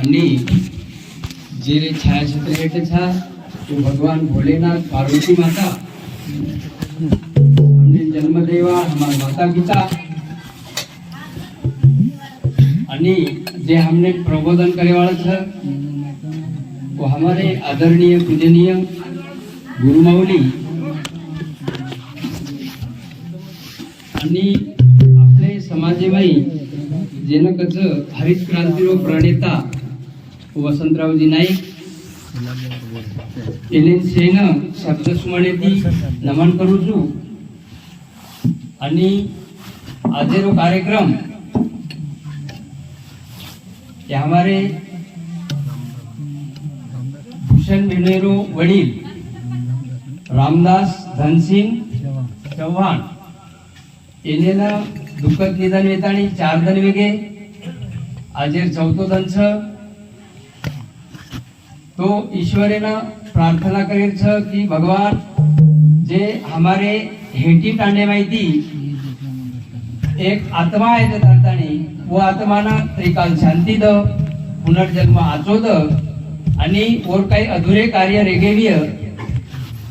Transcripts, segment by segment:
અને જે રે છાયાછત્ર હેઠે છા તો ભગવાન ભોલેનાથ पार्वती माता हमने जन्म देवा हमारे माता पिता आणि जे हमने प्रबोधन करे वाला छे वो हमारे आदरणीय पूजनीय गुरुमाऊली आणि आपले समाजेमाई जेनं कच हरित क्रांतीरो प्रणेता वसंतरावजी नाईक એને સેન શબ્દ સુમણેથી નમન કરું છું અને આજનો કાર્યક્રમ કે અમારે ભૂષણ બેનેરો વડીલ રામદાસ ધનસિંહ ચૌહાણ એના દુઃખદ નિધન વેતાણી 4 દન વેગે આજે 14 દન છે तो ईश्वरेना प्रार्थना करेल छ कि भगवान जे हमारे हेटी टांडे माहिती एक आत्मा आहे त्या तारतानी वो आत्माना त्रिकाल शांती द पुनर्जन्म आचो द आणि और काही अधुरे कार्य रेगेविय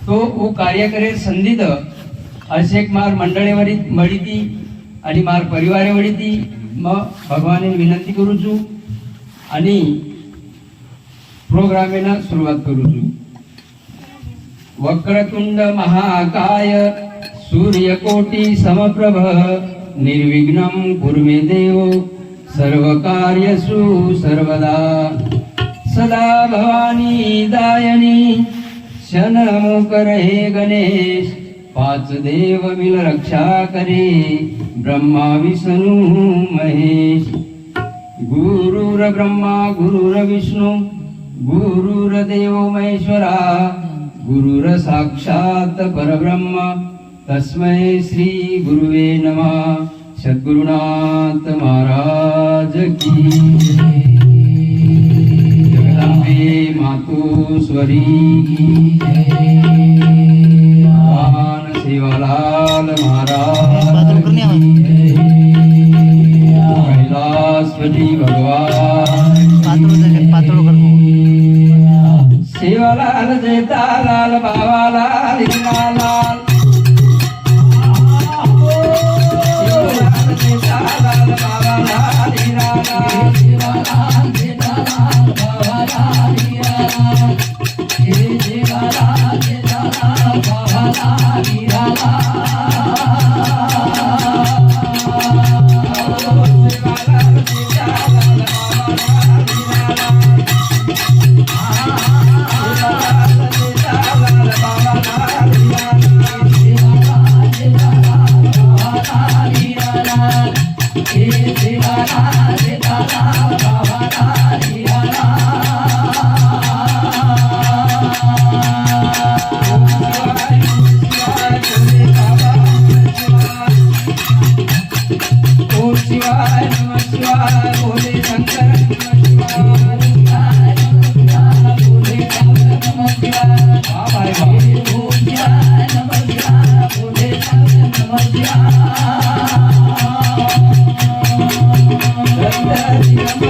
तो वो कार्य करेल संधी द असे एक मार मंडळेवरी मळीती आणि मार परिवारे वळीती मग भगवाने विनंती करू छु आणि प्रोग्रामेना सुरुवात करू छु। वक्रतुंड महाकाय सूर्यकोटि समप्रभ निर्विघ्नं कुरु देव सर्वकार्यसु सर्वदा सदा भवानी दायनी शरणमो करहे गणेश 5 देव मिल रक्षा करे ब्रह्मा विष्णु महेश गुरुर ब्रह्मा गुरुर विष्णु गुरुर्देव महेश्वरा गुरुर साक्षात परब्रह्म तस्मै श्री गुरुवे नमः। सद्गुरुनाथ महाराज की जगदम्बे मातोश्वरी की भगवान सेवालाल महाराज कैलासपति भगवान सेवालाल जयतालाल बाबालाल हिरालाल सेवालाल जयतालाल बाबालाल हिरालाल सेवालाल जयतालाल बाबालाल हिरालाल सेवालाल जयतालाल बाबालाल हिरालाल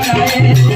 Hare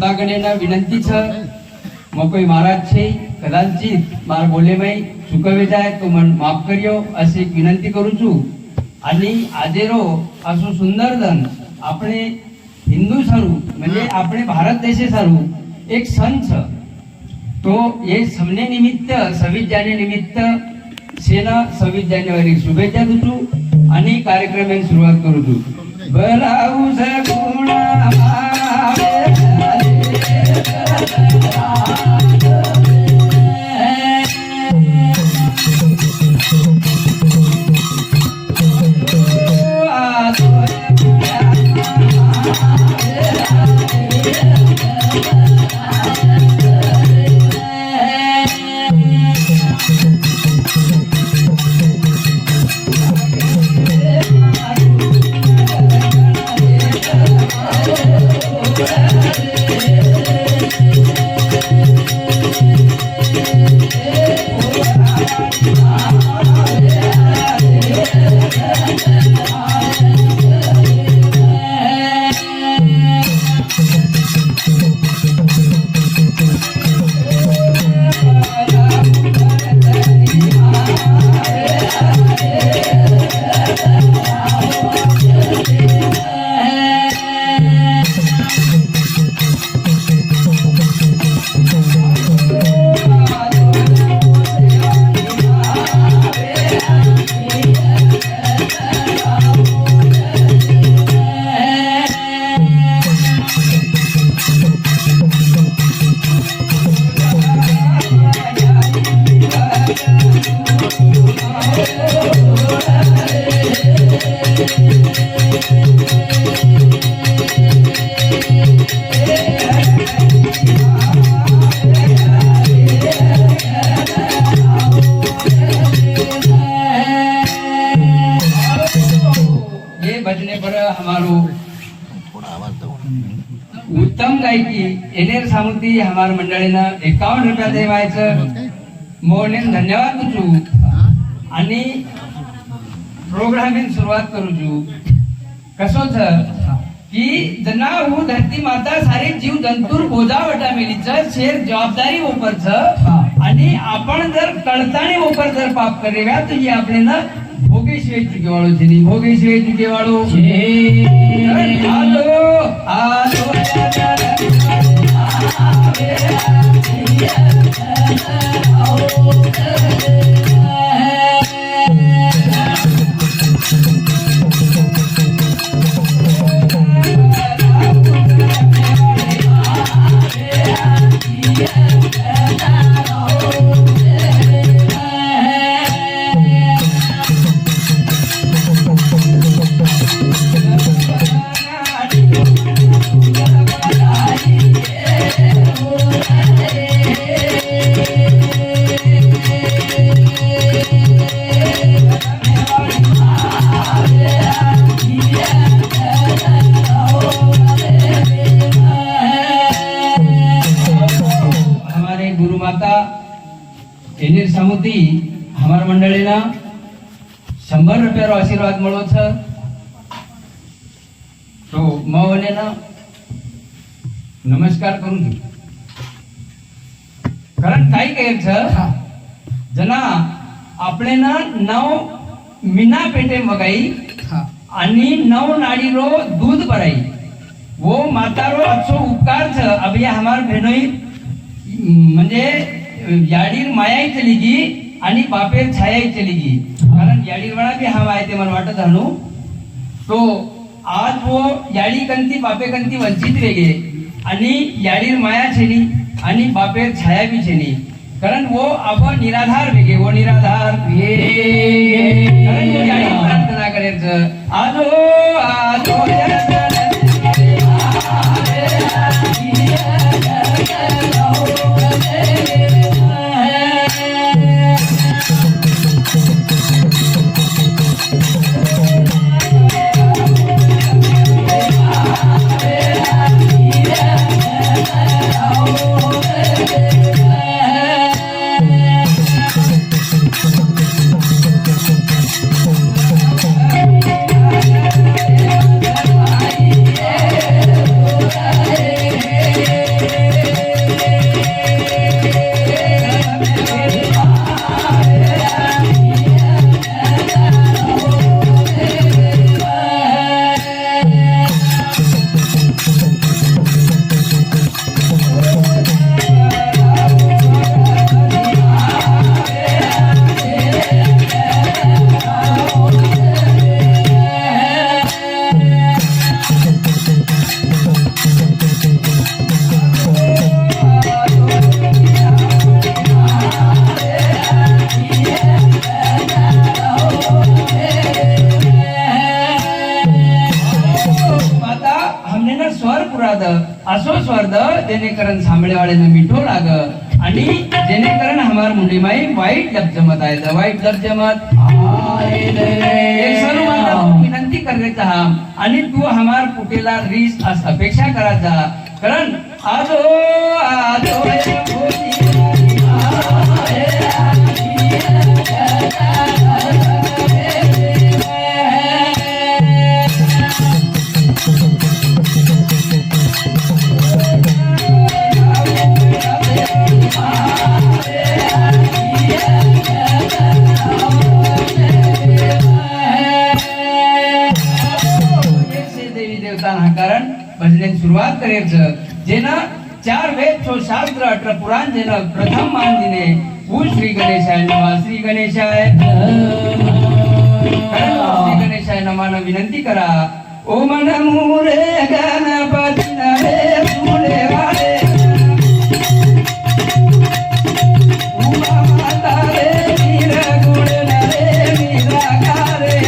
ખુદા કનેના વિનંતી છે કોઈ મહારાજ છે કદાચિત મારા બોલેમાં ચૂકવી જાય તો મને માફ કર્યો અशी એક વિનંતી કરું છું. आणि आजेरो असो सुंदर दन આપણે हिंदू सारू म्हणजे આપણે भारत देशे सारू एक सण छ तो हे समने निमित्त 26 जानेवारी निमित्त सेना 26 जानेवारी शुभेच्छा देतो आणि कार्यक्रमाची सुरुवात करू छु. बलाऊ सगुणा उत्तम गायकी एनेर सामुती हमार मंडळीनं 51 रुपया देवायचं मोहने धन्यवाद तुझू आणि प्रोग्रामिंग सुरुवात करू छु. कसो छ की जना हूँ धरती माता सारे जीव जंतूर बोजावटा मेलीचं शेर जबाबदारी ओपर छ आणि आपण जर कळताने ओपर जर पाप करेव्या तो ये આપણે ना ભોગેશ્વર ચુકેવાળો છે ની ભોગેશ્વર ચુકેવાળો છે આલો આલો એની સમુતી हमार मंडळीना 100 रुपयारो आशीर्वाद મળો છે. તો મૌનેના નમસ્કાર કરું છું. કારણ काय કહે છે जना આપણે ના 9 मीना पेटे मगाई आणि 9 नाडीरो दूध भराई वो मातारो अच्छो उपकार छ. अब ये हमार बहनोई म्हणजे याडीर मायाई चली गी आणि बापेर छायाई चली गी. कारण याडीर वाला भी हम आए थे मन वाटत हनु तो आज वो याडी कंती बापे कंती वंचित वेगे आणि याडीर माया छेनी आणि बापेर छाया भी छेनी. कारण वो अब निराधार वेगे वो निराधार कारण वो याडी प्रार्थना करेच आजो आजो स्वर पुराद असो स्वर्द जेणेकरण सांभळेवाळेनं मिठो लाग आणि जेणेकरण हमार मुंडीमाई वाईट लब जमत आहे वाईट लब जमत हे सर्व माता विनंती करायचा हा आणि तू हमार पुटेला रीस अपेक्षा करायचा कारण आजो आजो कारण भजने सुरुवात करायचं जेना 4 वेद 6 शास्त्र 18 पुराण जेना प्रथम मान दिने ऊ श्री गणेशाय नमः श्री गणेशाय श्री गणेशाय नमः विनंती करा ओम नमो रे गणपती रे फुले वाले उमा माता रे वीर गुण रे निराकारे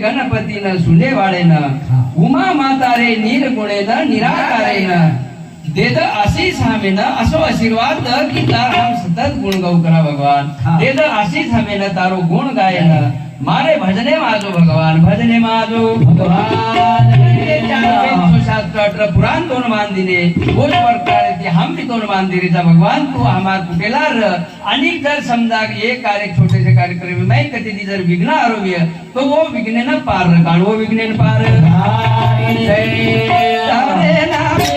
गणपतीनं सुनेवाळेनं उमा मातारे निर्गुणेनं निराकारेनं देद आशीष हमेनं असो आशीर्वाद द की तार हम सतत गुण गाऊ करा भगवान देद आशीष हमेनं तारो गुण गायन मारे भजने माजो भगवान भजने माजो भगवान शास्त्र 18 पुराण दोन मान दिले वो प्रकारे ते हम भी दोन मान दिलेचा भगवान तू हमार कुटेला र आणि जर समजा एक कार्य छोटेसे कार्यक्रम में कधी जर विघ्न आरोग्य तो वो विघ्न न पार काढ वो विघ्न न पार तारे नामे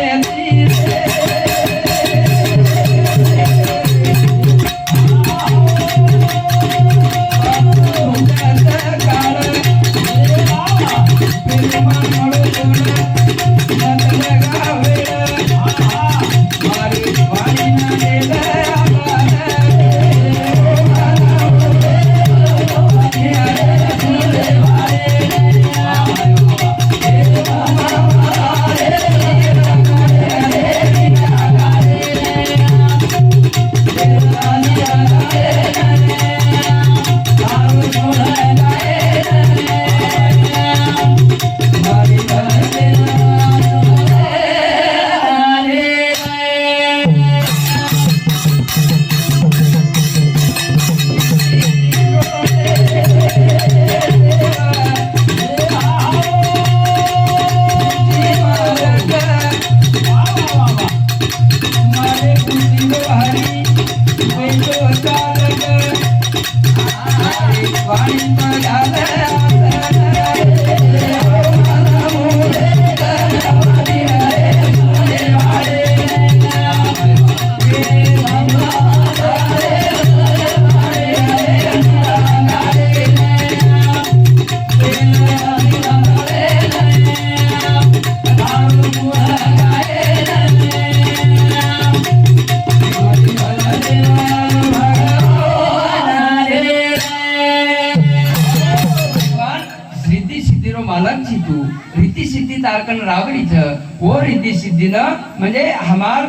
रीति सिद्धीरो मालक छी तू रीति सिद्धि तारकन रावडीच वो रीति सिद्धीनं म्हणजे हमार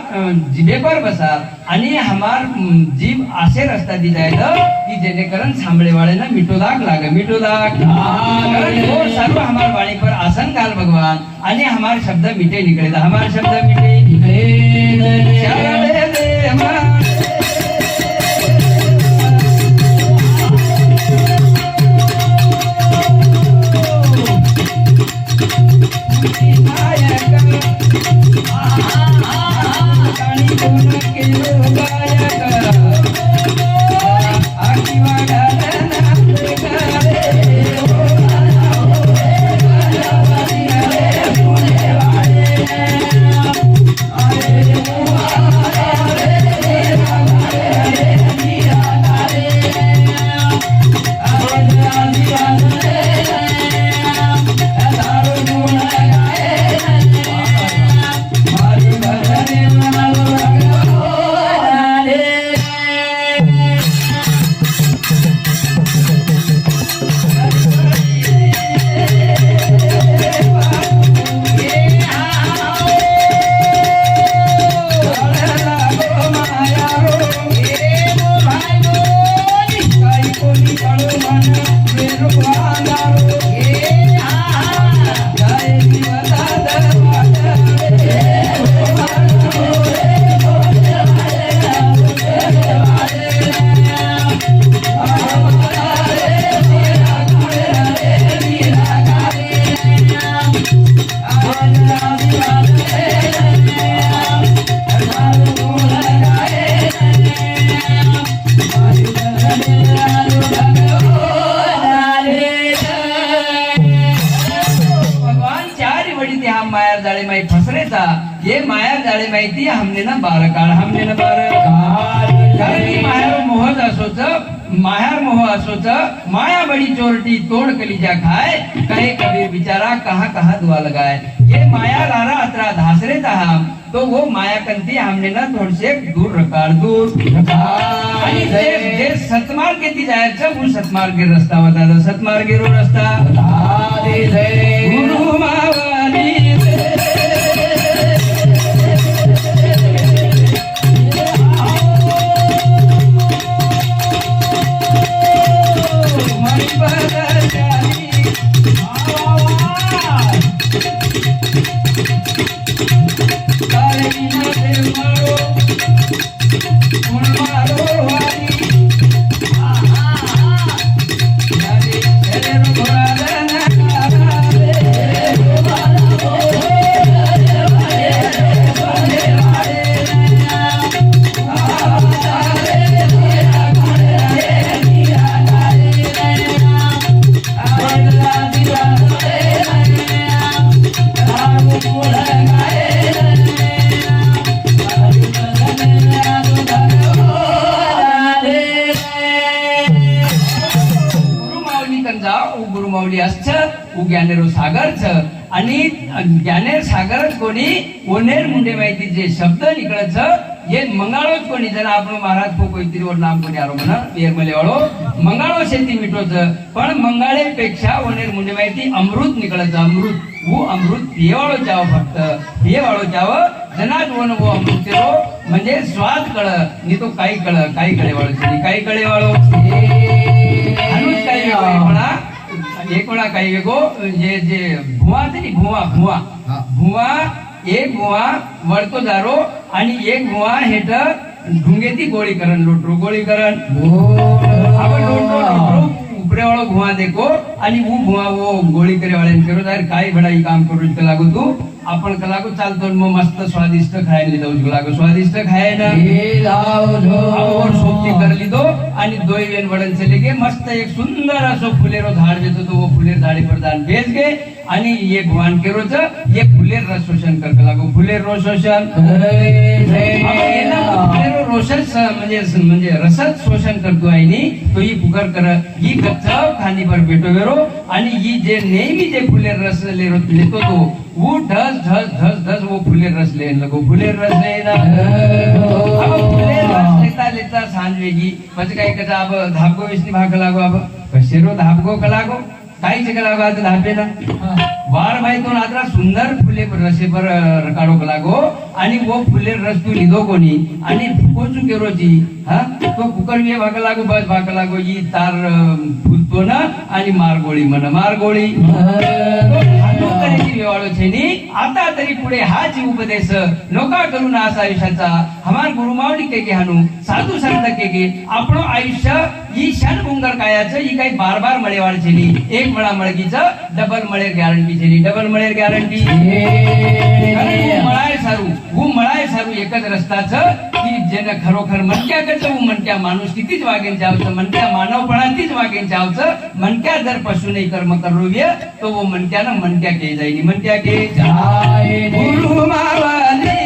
जिभे पर बसार आणि हमार जीव असे रस्ता दी जायला की जेणेकरून सांभळेवाळे ना मिठो दाग लागे मिठो दाग वो सर्व हमार वाणी पर आसन काल भगवान आणि हमार शब्द मिठे निकले हमार शब्द मिठे ये माया जाळे माहिती हमने ना बार काळ हमने ना बार कारण की मायार मोह असोच मायार मोह असोच माया बड़ी चोरटी तोड़ कलीजा खाए कहे कबीर बिचारा कहाँ कहाँ दुआ लगाए ये माया लारा अतरा धासरे था तो वो माया कंती हमने ना थोड़ से दूर रकार दूर आणि जे सतमार्ग ती जायचं वो सतमार्ग के रस्ता होता सतमार्ग रो रस्ता गुरु मावाली ज्ञानेरो सागर आणि ज्ञानेर सागरच कोणी ओनेर मुंडे माहिती जे शब्द निकळच ये मंगाळोच कोणी जण आपण महाराज को कोईतरीवर नाम कोणी आरो म्हणा पेरमले वाळो मंगाळो शेती मिटोच पण मंगाळे पेक्षा ओनेर मुंडे माहिती अमृत निकळच अमृत वो अमृत पियवाळो जाव फक्त पियवाळो जाव जनात वन वो अमृत रो म्हणजे स्वाद कळ नि तो काही कळे वाळो काही कळे वाळो अनुज काही म्हणा एकोणा काही वेगो जे भुवा तरी भुवा एक भुवा वळतो जारो आणि एक भुवा हेट ढुंगेती गोळी करण लोटरो गोळी करण आपण लोटरो उपरे वाळो भुवा देखो आणि वो भुवा वो गोळी करे वाळेन करो तार काय बडाई काम करू लागो तू आपण कलागो चालतो मग मस्त स्वादिष्ट खायला जाऊ लागो स्वादिष्ट खायला और सोबती करली दो आणि दोय वेन वडन चले गे मस्त एक सुंदर असो फुलेरो झाड देतो तो वो फुलेर झाडी पर दान बेच गे आणि ये भगवान केरोच ये फुलेर रस शोषण कर लागो फुलेर रस शोषण फुलेरो रोषण म्हणजे रसच शोषण करतो आहे तो ही पुकार कर ही गच्चव खांदी पर भेटो वेरो आणि ही जे नेहमी जे फुलेर रस लेतो तो वो ढस ढस ढस ढस वो फुलेर रस लेन लगो फुलेर रस लेना फुलेर रस लेता लेता सांज वेगी પછી કઈ કદા अब धाबगो विष्णु भाग लागो अब कशेरो धाबगो कलागो काही जगला गात धापेला वार भाई तो नात्रा सुंदर फुले रसे पर रकाडो लागो आणि वो फुले रस तू लिदो कोणी आणि फुकोचू केरोजी हा तो कुकर वे भाग लागो बस भाग लागो ही तार फुलतो ना आणि मारगोळी मारगोळी करेची वेवाळो छेनी आता तरी पुढे हा जी उपदेश लोका करून असा आयुष्याचा हमार गुरुमावणी के हानू साधू संत के आपण आयुष्य ही क्षण बुंगर कायाचं ही काही बार बार मळेवाळ छेनी एक मळा मळगीचं डबल मळे गॅरंटी छेनी डबल मळे गॅरंटी मळाय सारू एकच रस्ताचं की जेने खरोखर मनक्या कसं मनक्या माणूस कितीच वागेन जावचं मनक्या मानवपणातीच वागेन जावचं मनक्या जर पशु नाही कर्म करूव्य तो वो मनक्यानं मनक्या के जाईनी मनक्या के जाय गुरु मावली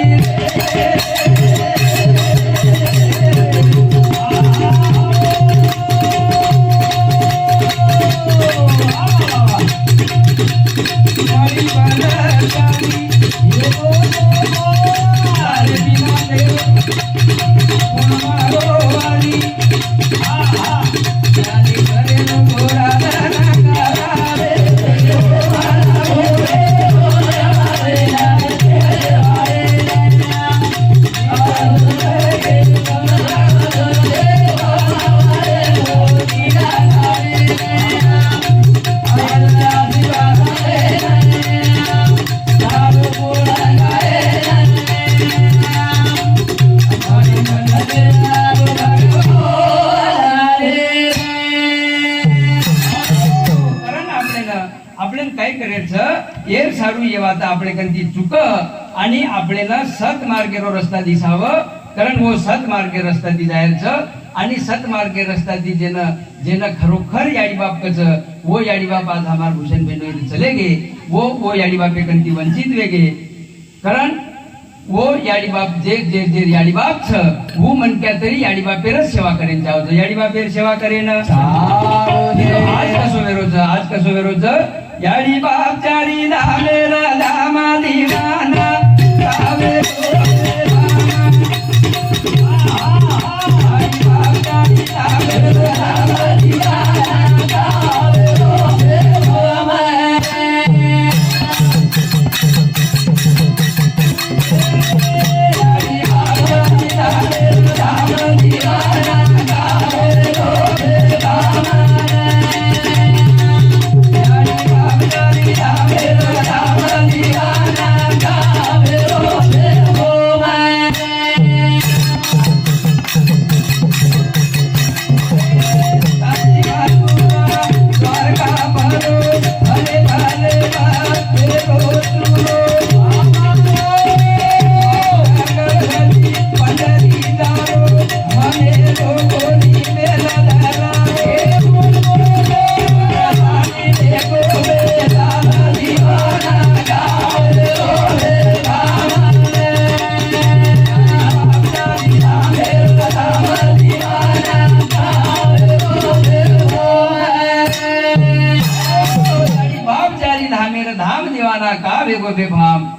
एक सारू येवाता आपले कंती चुक आणि आपल्याला सत मार्गेरो रस्ता दिसावं कारण वो सत मार्गे रस्ता ती जायचं आणि सत मार्गे रस्ता ती जेन खरोखर याडी बाप कच वो याडी बाप आज हमार भूषण बेनोई चले गे वो याडी बापे कंती वंचित वेगे कारण वो याडी बाप जे जे जे याडी बाप छ वो मन क्या तरी याडी बापेरच सेवा करेन जावं याडी बापेर सेवा करेन आज कसो वेरोज याडी बाप चारी धामेला धामा दिवाना धामे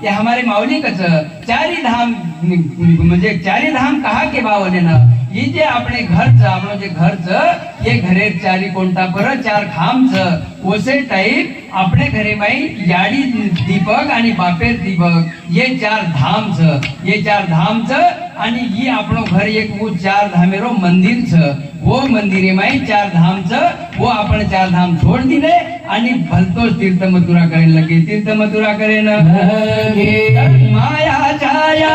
ये हमारे माऊली कच चारी धाम म्हणजे चारी धाम कहा के बावने ना ये जे अपने घरच आपण जे घरच ये घरे चारी कोणता पर चार खामच ओसे टाईप आपले घरे बाई याडी दीपक आणि बापेर दीपक ये चार धामच आणि ही आपणो घर एक वो चार धामेरो मंदिर छ वो मंदिरे माई चार धामच वो आपण चार धाम छोड़ दिले आणि भलतोच तीर्थ मथुरा करेन लगे तीर्थ मथुरा करेन माया छाया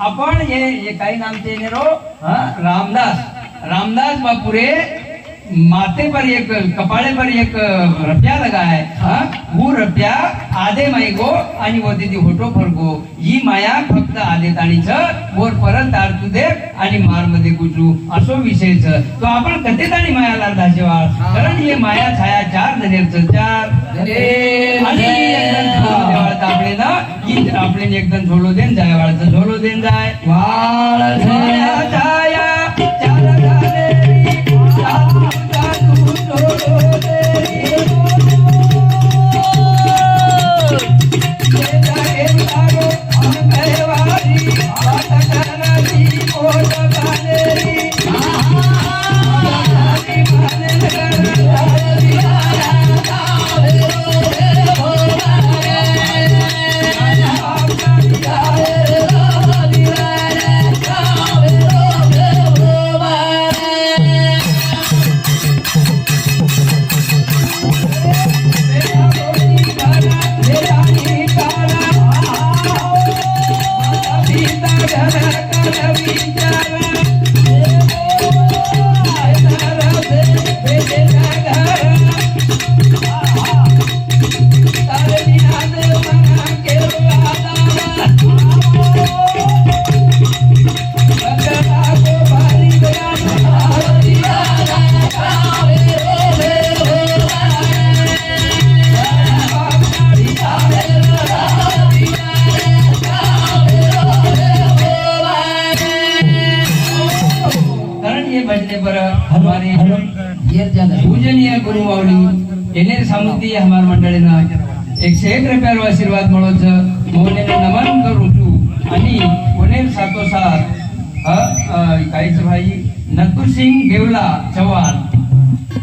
आपण ये काही नाम ते रो रामदास बापुरे माथे पर एक कपाळे पर एक रप्या लगा है हाँ वो रप्या आधे माई गो आणि वो दीदी होटो फरगो ही माया फक्त आधे ताणीच वर परत आरतू दे आणि मार मध्ये गुजरू असो विषयच तो आपण कथे ताणी मायाला दाशेवाळ कारण हे माया छाया चार धनेरच चार आपले ना की आपले एकदम झोलो देन जाय वाळचं झोलो देन जाय वाळ छाया चार धनेरी पूजनीय गुरु माऊली एने सामुती हमार मंडळीना 101 रुपयारो आशीर्वाद મળોच मोहनेने नमन करू છું आणि कोणेर सातोसात काहीच भाई नतू सिंग देवला चव्हाण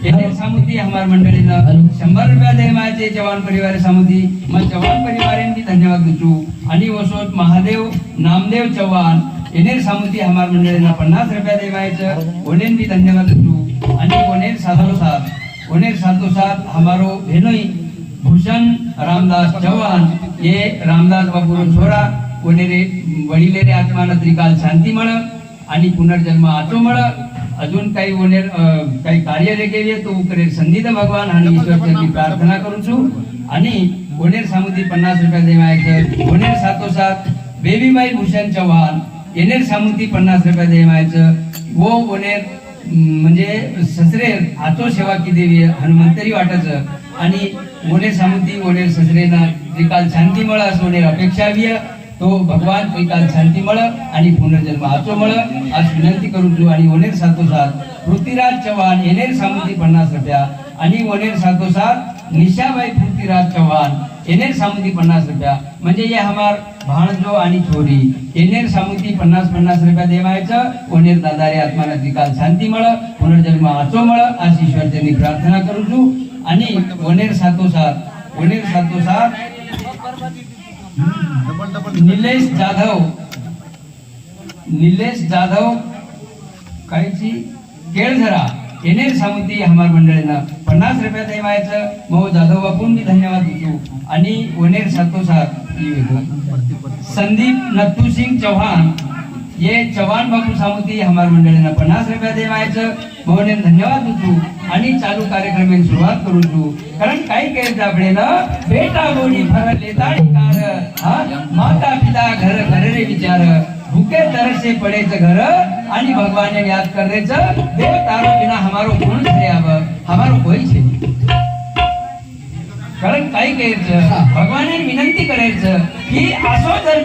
एने सामुती हमार मंडळीना 100 रुपया देमाचे चव्हाण परिवार सामुती मग चव्हाण परिवारांनी धन्यवाद देतो आणि वसोत महादेव नामदेव चव्हाण एने सामुती हमार मंडळीना 50 रुपया देवायचं ओनेन भी धन्यवाद देतो आणि ओनेर साथोसाथ हमारो भेनोई भूषण रामदास चव्हाण ये रामदास बाबूरो छोरा ओनेरे वडिलेरे आत्माना त्रिकाल शांती मळ आणि पुनर्जन्म आचो मळ अजून काही ओनेर काही कार्य रेकेवे तो करे संधीत भगवान आणि ईश्वरची प्रार्थना करू छु आणि ओनेर सामुती 50 रुपया देवायचं ओनेर साथोसाथ बेबीबाई भूषण चव्हाण एनेर सामुती 50 रुपया देवायचं वो ओनेर म्हणजे ससरेर आतो सेवा की देवी हनुमंतरी वाटायचं आणि ओनेर सामुती ओनेर ससरेना त्रिकाल शांती मळ असं ओनेर अपेक्षा विय तो भगवान त्रिकाल शांती मळ आणि पुनर्जन्म आचो मळ आज विनंती करू छु आणि ओनेर साथोसाथ पृथ्वीराज चव्हाण एनेर सामुती 50 रुपया आणि ओनेर साथोसाथ निशाबाई पृथ्वीराज चव्हाण एनेर सामुती 50 रुपया म्हणजे ये हमार भाणजो आणि छोरी एनेर सामुती 50 रुपया देवायचं ओनेर दादारे आत्माना त्रिकाल शांती मळ पुनर्जन्म आचो मळ आज ईश्वरचरणी प्रार्थना करू छु आणि ओनेर साथोसाथ निलेश जाधव काहीची केळझरा एनेर सामुती हमार मंडळीना 50 रुपया देवायचं मो जाधव बापूंनी धन्यवाद देतो आणि ओनेर साथोसाथ संदीप नत्तू सिंग चौहान ये चव्हाण बापू सामुती हमार मंडळीना 50 रुपया देवायचं मोहने धन्यवाद देतो आणि चालू कार्यक्रमाची सुरुवात करू छु कारण काही काही आपले ना बेटा गोडी फरले ताळीकार हा माता पिता घर घर रे विचार भूखे तरसे पडेच घर आणि भगवान याद करेचं देव तारो बिना हमारो गुण रे अब हमारो कोई छे कारण काही करायचं भगवाने विनंती करायचं की असो जर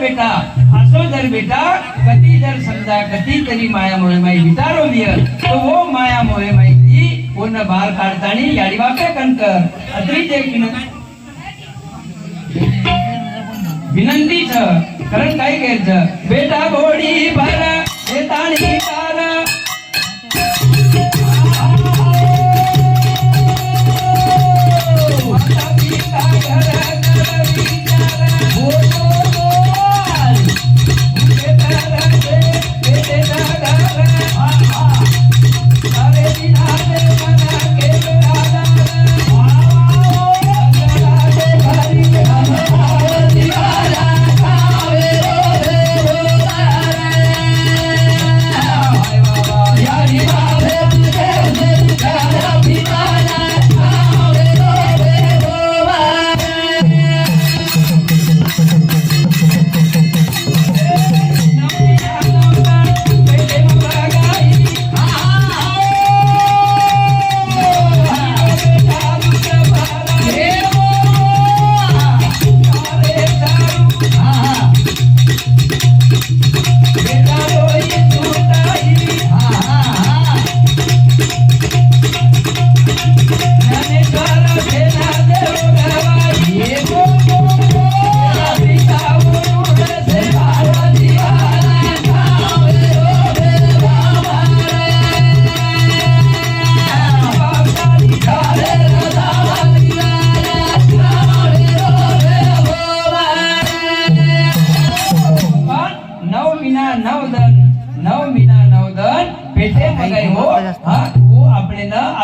बेटा कधी जर समजा कधी तरी माया मोहे माई विचारो लिय तो वो माया मोहे माई ती पूर्ण बाहेर काढतानी याडी वापे कंकर अत्रीच एक विनंती छ कारण काही करायचं बेटा गोडी भर येतानी कार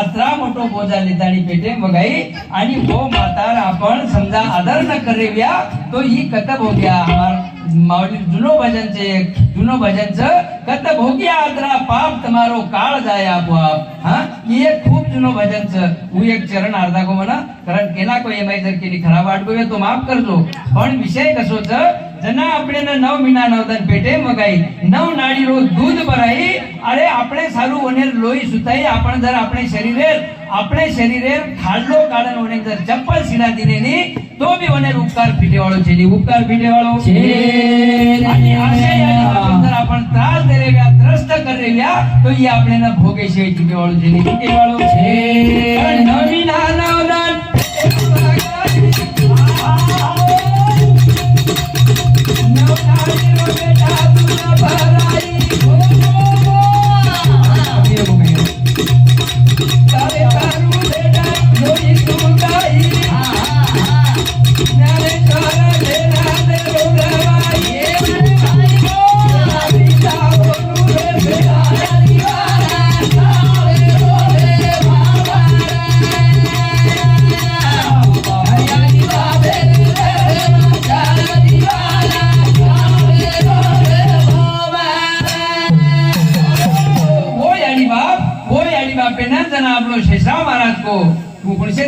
अत्रा मोठो बोजा लेतानी पेटे बघाई आणि वो म्हातार आपण समजा आदर न करेव्या तो ही कत भोग्या हमार माऊली जुनो भजनचं कत भोग्या आदरा पाप તમારો કાળ જાય આપોઆપ હા એ ખૂબ જૂનો ભજન છે હું એક ચરણ આર્ધા કો મના કારણ કેના કોઈ એમાં જર કેની ખરાબ વાટ ગયો તો માફ કરજો પણ વિષય કશો છે जना આપણે 9 મહિના 9 દન પેટે મગાઈ 9 નાડી રો દૂધ ભરાઈ અરે આપણે સારું ઓને લોહી સુતાઈ आपण जर આપણે શરીરે ખાડલો કાઢન ઓને જર ચપ્પલ સીડા દીને ની તો બી ઓને ઉપકાર પીટે વાળો છે ની ઉપકાર પીટે વાળો છે અને આશય અંદર आपण ત્રાસ દેરેવ્યા ત્રસ્ત કરેવ્યા તો ઈ આપણે ના ભોગે છે પીટે વાળો છે ની પીટે વાળો છે 9 મહિના 9 દન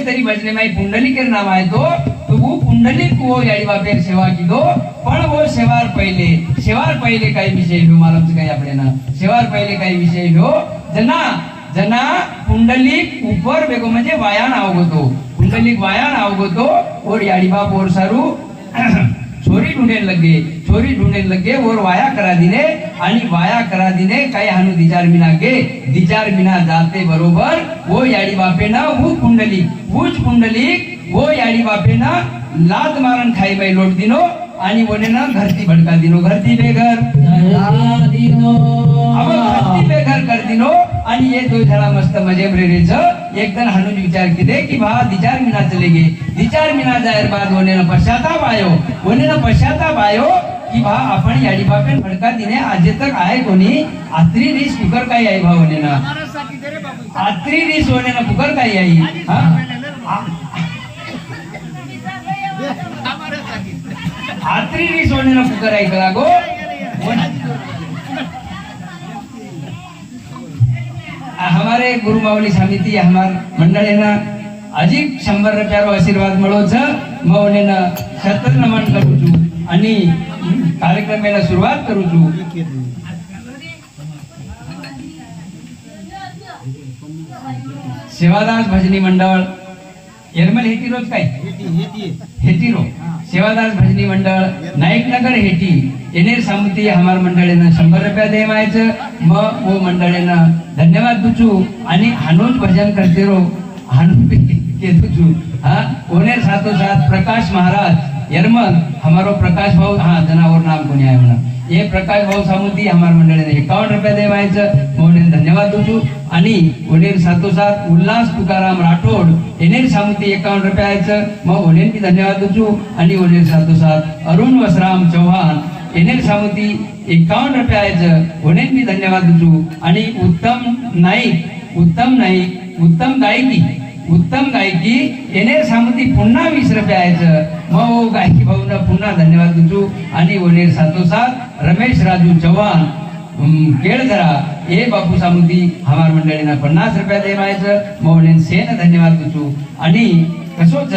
तरी भजने में पुंडलिक के नाम आए तो वो पुंडलिक वो याडी बापेर सेवा की दो पण वो सेवार पहिले काही विषय हो मालूम काही आपले ना सेवार पहिले काही विषय हो जना पुंडलिक ऊपर बेगो म्हणजे वायान आवगतो पुंडलिक वायान आवगतो और याडी बाप और सारू छोरी ढूंढने लगे और वाया करा दिने काही हानु दिचार मिना जाते बरोबर वो याडी बापे ना वो पुंडलिक वो याडी बापे ना लात मारन खाई बाई लोट दिनो आणि बोने ना घरती भडका दिनो घरती बेघर कर दिनो आणि ये दो जरा मस्त मजे ब्रेरेच एक दिन हनुज विचार किदे कि भा दिचार मिना चलेगे दिचार मिना जायर बाद होने ना पश्चाताप आयो कि भा आपण याडी बापेन भडका दिने आजे तक आए कोणी आत्री रिस कुकर काय आई भा होने ना आत्री रिस होने ना कुकर काय आई हां आत्री रिस होने ना कुकर आई कला गो हमारे गुरु माऊली समिति हमार मंडळेना अजिक 100 रुपयारो आशीर्वाद મળો છે મૌનેના સતત નમન કરું છું અને કાર્યક્રમની શરૂઆત કરું છું सेवादास भजनी मंडळ यरमल हेटीरोज काय हेटीरो सेवादास भजनी मंडळ नायकनगर हेटी एनेर सामुती हमार मंडळेना 100 रुपया देवायचं मग वो मंडळेना धन्यवाद दूचू आणि हानोज भजन करते रो हानू के दूचू हां ओनेर साथो साथ प्रकाश महाराज यरमल हमारो प्रकाश भाऊ हां जनावर नाम कोणी आहे म्हणा ये प्रकाश भाऊ सामुती हमार मंडळेने 51 रुपया देवायचं मोने धन्यवाद दूचू आणि ओनेर साथो साथ उल्लास तुकाराम राठोड एनेर सामुती 51 रुपयाचं मग ओनेर भी धन्यवाद दूचू आणि ओनेर साथो साथ अरुण वसराम चौहान एनेर सामुती 51 रुपयाचं ओनेर भी धन्यवाद दूचू आणि उत्तम गायकी एनेर सामुती पुन्हा 20 रुपयाचं मग गायकी भाऊना पुन्हा धन्यवाद दूचू आणि ओनेर साथो साथ रमेश राजू चव्हाण केळझरा ए बापू सामुती हमार मंडळीना 50 रुपया देवायचं मौनेन सेन धन्यवाद दूचू आणि कसोच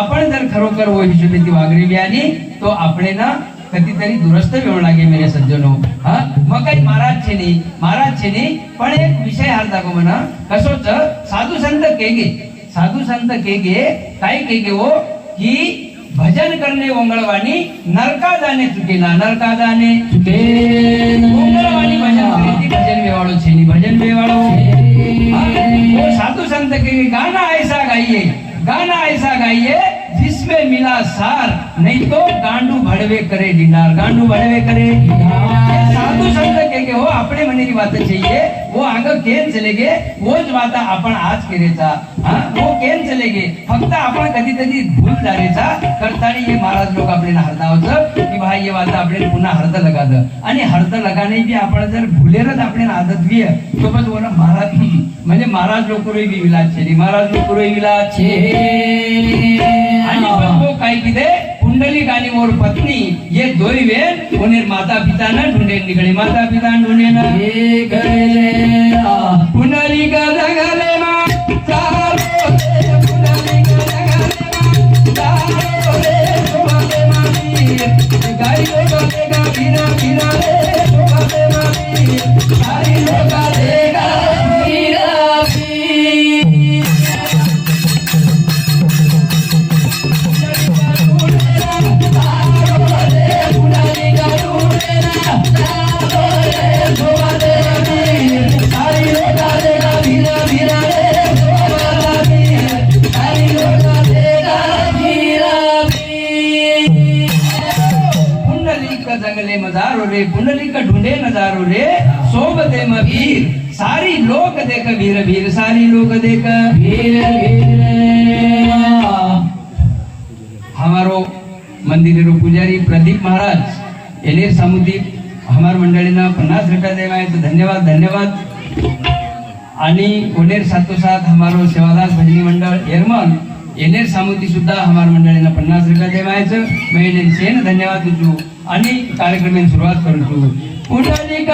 आपण जर खरोखर वो हिशोबी ती वागरी आणि तो आपले ना कधीतरी दुरस्त वेळ लागे मेरे सज्जनो हा मग काही महाराज छे नाही पण एक विषय हार दाखव म्हणा कसोच साधू संत केगे काय केगे वो की भजन करने ओंगळवाणी नरका जाने चुकेला ओंगळवाणी भजन वेवाळो छेनी भजन वेवाळो वो साधू संत केगे गाना ऐसा गाइए जिसमें मिला सार नहीं तो गांडू भड़वे करे डिनार साधू संत के हो अपने मनेरी बात चाहिए वो आगे केन चलेगे वोच बात आपण आज केरेचा हां वो केन चलेगे फक्त आपण कधी भूल जारेचा करतानी ये महाराज लोक आपल्याला हरदावचं की भाई ये बात आपल्याला पुन्हा हरद लगाद आणि हरद लगाने भी आपण जर भूलेरच आपल्याला आदत भी तो बस वो महाराज म्हणजे महाराज लोक रोई विलास छे महाराज लोक रोई विलास छे आणि पण वो काय कीधे पुंडलिक आणि मोर पत्नी ये दोई वेन ओनेर माता पिता न ढूंढे निकले माता पिता ढूंढे न हे गले पुंडलिक जगले मा चालो रे पुंडलिक जगले मा चालो रे शोभते मामी गाई लोका देगा बिना बिना रे शोभते मामी गाई लोका देगा जंगले मजारो रे पुंडलिक ढूंढे नजारो रे सोबते में वीर सारी लोक देख वीर वीर सारी लोक देख वीर वीर हमारो मंदिर पुजारी प्रदीप महाराज एनेर सामुदी हमार मंडळीना 50 रुपया देवायचं धन्यवाद धन्यवाद आणि ओनेर साथोसाथ हमारो सेवादास भजनी मंडळ एरमन एनेर सामुदी सुद्धा हमार मंडळीना 50 रुपया देवायचं मैं सेन धन्यवाद तुझू आणि कार्यक्रमाची सुरुवात करू पुंडलिक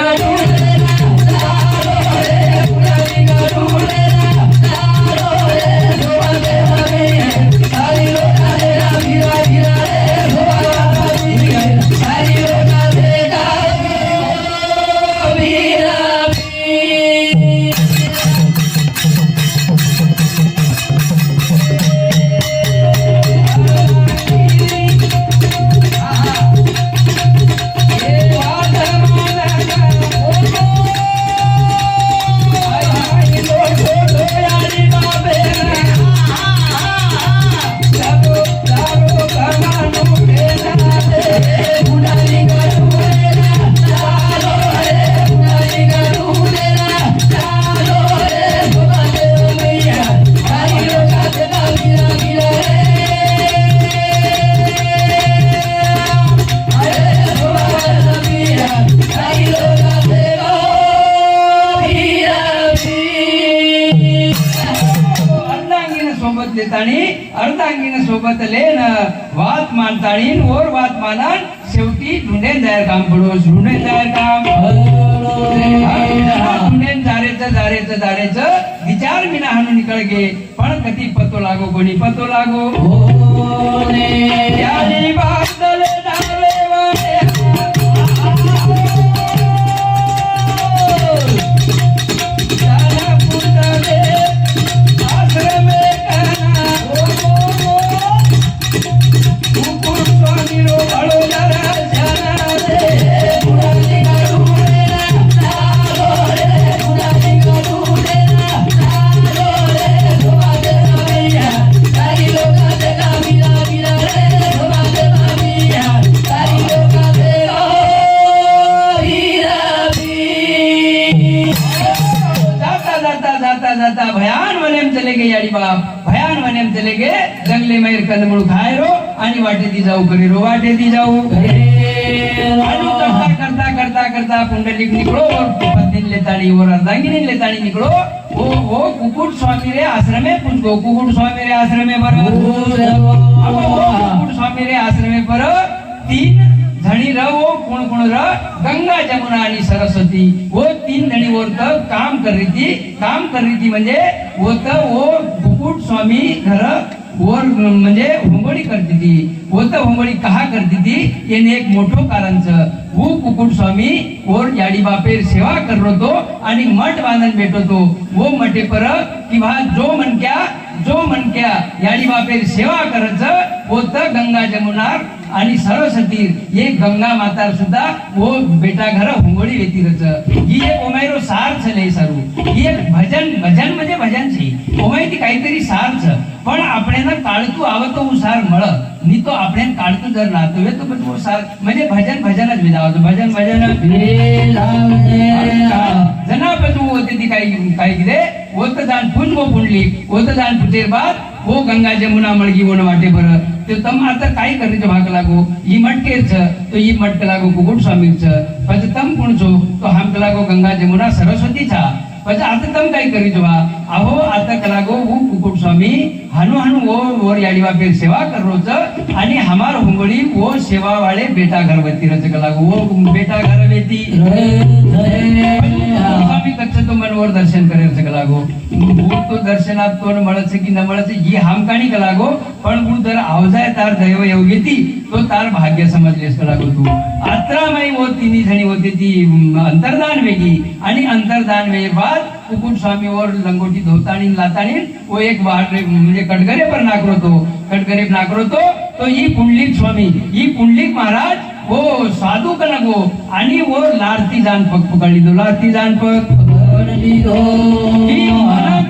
अर्धांगीन सोबत लेन वात मानताणी और वात मानन शेवटी ढूंढे जायर काम पडो ढूंढे जायर काम ढूंढे जारेच विचार बिना हाणून निकळ गे पण कधी पतो लागो कोणी पतो लागो यानी बादले डाले वाले भयान वनेम चले गए याडी बाप भयान वनेम चले गए जंगले में कंदमुळ खायरो आणि वाटेती जाऊ करीरो वाटेती जाऊ आणि करता करता करता पुंडलिक निकलो और पत्नी लेताड़ी और अर्धांगिनी लेताड़ी निकलो वो कुकुट स्वामी रे आश्रमे पुंजो कुकुट स्वामी रे आश्रमे पर कुकुट स्वामी रे आश्रमे पर 3 धणी रहो कोण र गंगा जमुना आणि सरस्वती वो 3 धणी वरत काम कर रही थी म्हणजे वो कुकुट स्वामी घर वर म्हणजे होंगोळी करती थी होंगोळी कहा करती थी येने एक मोठो कारण वो कुकुट स्वामी और याडी बापेर सेवा करतो आणि मठ बांधन भेटतो वो मठे पर किंवा जो मनक्या याडी बापेर सेवा करच होत गंगा जमुनार आणि सरस्वती ये गंगा माता सुद्धा वो बेटा घर होंगोळी वेतीरच ही एक ओमायरो सार छले सारू ही एक भजन म्हणजे भजन छी ओमायती काहीतरी सार छ पण आपणेना काळतू आवतो सार मळ नी तो आपणे काळतू जर लातवे तो पण वो सार म्हणजे भजनच विधावतो भजन जनापतू होते ती काही किदे ओत जान पुंजो पुंडलिक ओत जान पुतेर बाद वो गंगा जमुना मळगी वोन वाटे बर तो तम आता काय करीचो भाग लागो ई मटकेर छ तो ई मटक लागो कुकुट स्वामी छ પછી તમ કોણ છો તો હામ કલાકો ગંગા જમુના સરસ્વતી છા પછી आता तम कई करी जवा अहो आता कलागो वो कुकुट स्वामी हनु हनु वो और याडीवा पे सेवा कर रोज आणि हमार हुंगडी वो सेवा वाले बेटा घरवती रच कलागो वो बेटा घरवेती स्वामी कच्छ तो मनवर दर्शन करे रच कलागो वो तो दर्शनात तो મળે છે કે ન મળે છે ये हमकाणी कलागो पण હું दर आवजाय तार दैव योग्यती तो तार भाग्य समजलेस कलागो तू आत्रामय वो तिन्ही जणी होती ती अंतर्दान वेगी आणि अंतर्दान वे बाद कुकुट स्वामी और लंगोटी धोतानी लातानी वो एक बार म्हणजे कटगरे पर नाकरो तो ही पुंडलिक स्वामी ही पुंडलिक महाराज वो साधू कलागो आणि वो लारती जान पकडी दो लारती जान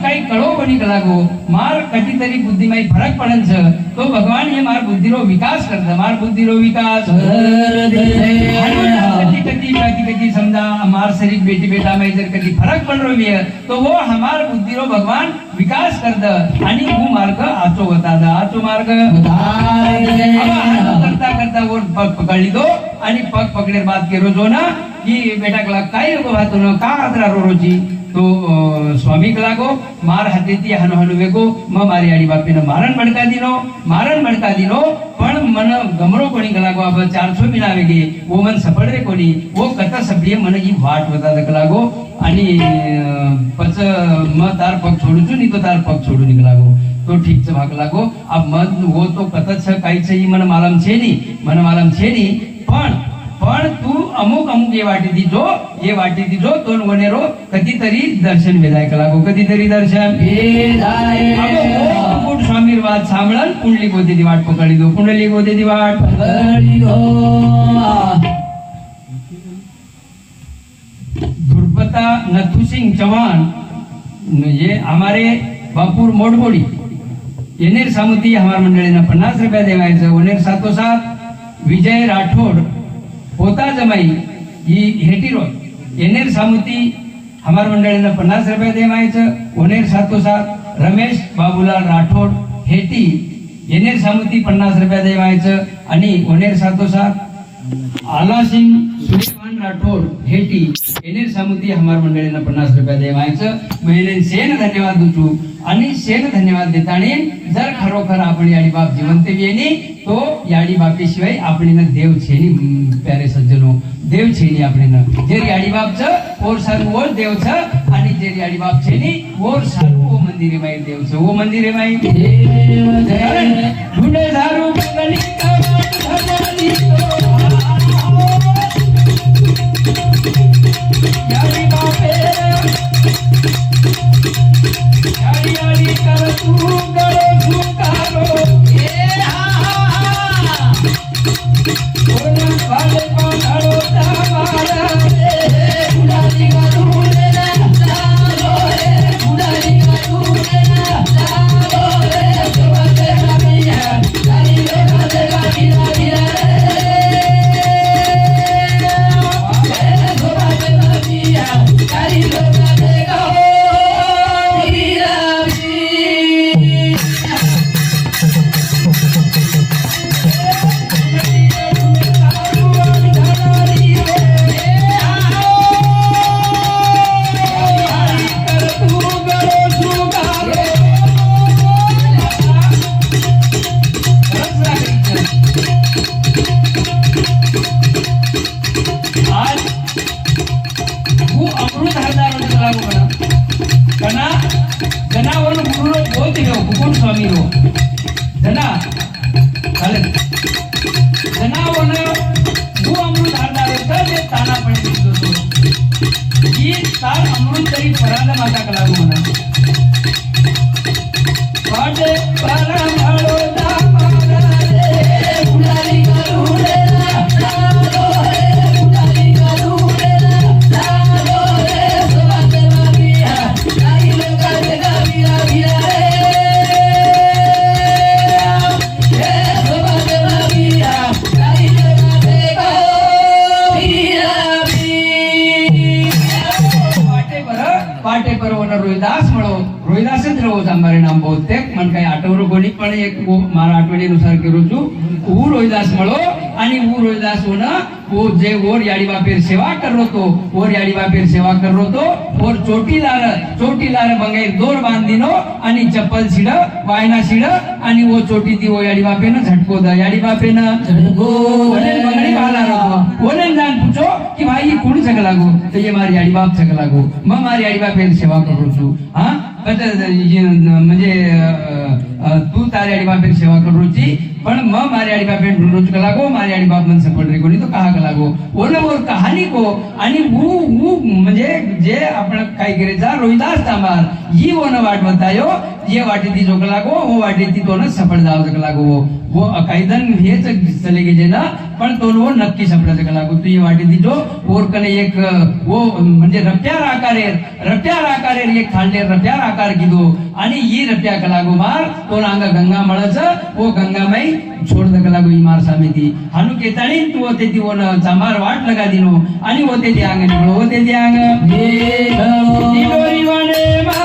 काही कळो कोणी कलागो मार कधीतरी बुद्धीमाई फरक पडन छ तो भगवान हे मार बुद्धीरो विकास करत मार बुद्धीरो विकास कधी समजा मार शरीर बेटी बेटा में जर कधी फरक पड रही है तो वो हमार बुद्धीरो भगवान विकास करत आणि वो मार्ग आचो आचो मार्ग करता करता वो पग पकडी दो आणि पग पकड़े बाद के रोजो ना की बेटा कला काय नको वातो न का आदरा रोजी तो स्वामी कलागो मार हातेती हनु हनु वेगो म मारी आडी बापीने मारण मडका दिनो पण मन गमरो कोणी कलागो अब 400 मिना वेगे वो मन सपडरे कोणी वो कथा सभ्य मन ही वाट होता कलागो आणि पच म तार पग छोडूचू नी तो तार पग छोडू निकलागो तो ठीक छ भाग लागो अब मन वो तो कथा छ काही छ ही मन मालम छे नी पण तू अमुक ये वाटी दीजो तो वनेरो कधीतरी दर्शन वेलाय कलागो कधीतरी दर्शन कुकुट स्वामी वाद सांभळन पुंडलिक होते ती वाट पकडी दो पुंडलिक होते ती वाट पकडी दो धुरपता नथुसिंह चौहान ये हमारे बापूर मोडबोडी येनेर सामुती हमार मंडळीने 50 रुपया देवायचं वनेर सातोसात विजय राठोड पोता जमाई ही हेटी रोड येनेर सामुती हमार मंडळीने 50 रुपया देवायचं वनेर सातोसात रमेश बाबूलाल राठोड हेटी येनेर सामुती 50 रुपया देवायचं आणि वनेर सातोसात आलासिंग सुलेमान राठोड हेटी येनेर सामुती हमार मंडळीने 50 रुपया देवायचं महिने सेन धन्यवाद दूचू आणि सेन धन्यवाद देताने जर खरोखर आपण याडी बाप जिवंत येणे तो याडी बापी शिवाय आपण देव छेनी प्यारे सज्जनो देव छेनी आपण जे याडी बापच और सर्व वो देव छ आणि जे याडी बाप छेनी और सर्व वो मंदिरे माई देव छ वो मंदिरे माई देव ढूंढे झारू गली का भगवानी याडी बापे याडी कर तू गलो झुकारो ए हा बोला वाले पाड़ो तावारा रे उडाली गरू रे तारो रे उडाली गरू रे तारो रे सोते रबिया तारी रे गाते गावीरा रे सोते रबिया तारी रे गाते स्वामी हो जना चालेल जनावन वो अमृत हारदार होता ते ताना पडे दिसतो ही तार अमृत तरी फराला माता कला म्हणा पाटे पाला भाळो दा मारा रे उडाली करू रे तारो रे उडाली करू रे तारो रे सोते मारिया लाई लगा दे गावीरा वीरा पाटे पर वना रोहिदास मळो रोहिदासच रहो जांबारे नाम बहुतेक मन काही आठवरो कोणी पण एक मारा आठवडीनुसार करू छु रोहिदास मळो आणि वो रोहिदास होना वो जे ओर याड़ी बापेर सेवा कर रो तो ओर याड़ी बापेर सेवा कर रो तो और चोटीलार बंगेर दोर बांधिनो आणि चप्पल शिड वायना शिड आणि वो चोटी ती वो याड़ी बापेन झटको द याड़ी बापेन झटको ओने बंगड़ी वाला रखो ओने जान पूछो कि भाई ये कौन सक लागो तो ये मारी याड़ी बाप सक लागो मैं मारी याड़ी बापेर सेवा करू छु हां म्हणजे तू तारी याड़ी बापेर सेवा करू ची पण मग मारी आड़ी बाप रोज का लागो मारी आड़ी बाप मन सपोर्ट रे कोणी तो कहा का लागो ओला और कहानी को आणि वो म्हणजे जे आपण काय करायचा रोहिदास तांबार ही ओन वाट बतायो ये वाटे ती जो लागो वो वाटे ती तो न सफळ जाव का लागो वो कायदन हेच चले गेले ना पण तो वो नक्की सफळ का लागो तू ये वाटे ती जो और कने एक वो म्हणजे रप्यार आकारेर एक खांडे रप्यार आकार कीधो आणि ही रप्या का लागो मार तो अंग गंगा मळच वो गंगामय छोड़ दक लागो ही मार सामे थी हानु केताणी तू होते ती ओन चांबार वाट लगा दिनो आणि होते ती अंग निघलो होते ती अंग दिलोरी वाने मा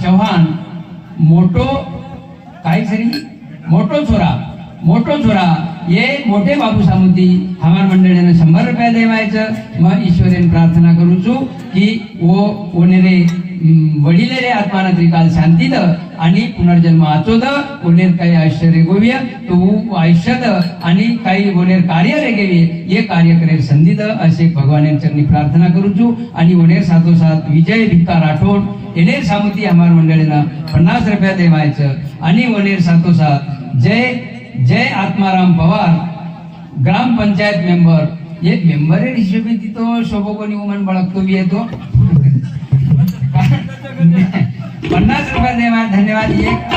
चौहान मोटो छोरा ये मोठे बाबू सामुती हमार मंडळीने 100 रुपया देवायचं मग ईश्वरेन प्रार्थना करू छु की वो ओनेरे वडिले रे आत्माना त्रिकाल शांतीद आणि पुनर्जन्म आचोद ओनेर काही आश्चर्य गोव्य तो आयुष्यद आणि काही ओनेर कार्य रे गेवे ये कार्य करेल संधीद असे भगवान चरणी प्रार्थना करू छु आणि ओनेर साथोसाथ विजय भिक्का राठोड एनेर सामुती हमार मंडळीने 50 रुपया देवायचं आणि ओनेर साथोसाथ जय आत्माराम पवार ग्राम पंचायत मेंबर एक मेंबर है हिशोबी ती तो शोभो कोणी वुमन बळकतो भी येतो 50 रुपया देवा धन्यवाद एक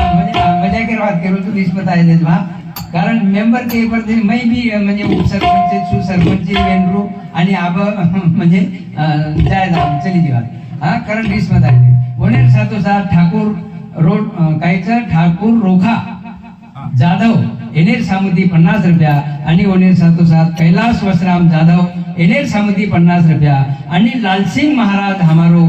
मजा के बात करू तो इस बताए दे बा कारण मेंबर के ऊपर मैं भी म्हणजे उपसरपंच सुसरपंच वेनरू आणि आब म्हणजे जाय चली दी बात हां कारण इस बताए दे ओनेर साथोसाथ ठाकुर रोड कायचं ठाकुर रोखा जाधव एनेर सामुदी 50 रुपया आणि ओनेर साथोसाथ कैलाश वसराम जाधव एनेर सामुदी 50 रुपया आणि लालसिंह महाराज हमारो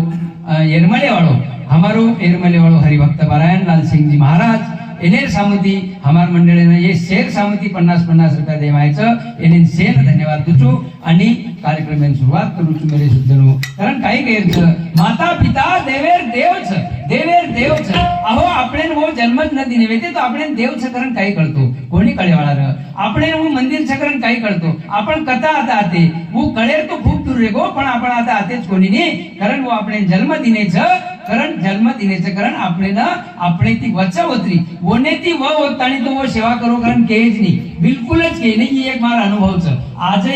एरमले वालो हरिभक्त पारायण लाल सिंह जी महाराज एनेर सामुदी हमार मंडळीने ये शेर सामुदी 50 रुपया देवायचं एने सेन धन्यवाद तुचो आणि कार्यक्रमाची सुरुवात करू मेरे सुद्धनो कारण काही माता पिता देवेर देवच देवेर देव छ अहो આપણે वो जन्मच નથી નિવેતે તો આપણે દેવ છકરણ કાઈ કરતો કોની કળેવાળા રહ આપણે वो मंदिर છકરણ કાઈ करतो आपण कथा आता आते वो कळेर तो खूप दूर रे गो पण आपण आता आतेच कोणी नाही कारण वो આપણે जन्म दिने छ कारण जन्म दिने छ कारण આપણે ना આપણે ती वचावत्री वने ती व होतानी तो वो सेवा करो कारण केज नहीं बिलकुलच के नहीं ये एक मारा अनुभव छ आज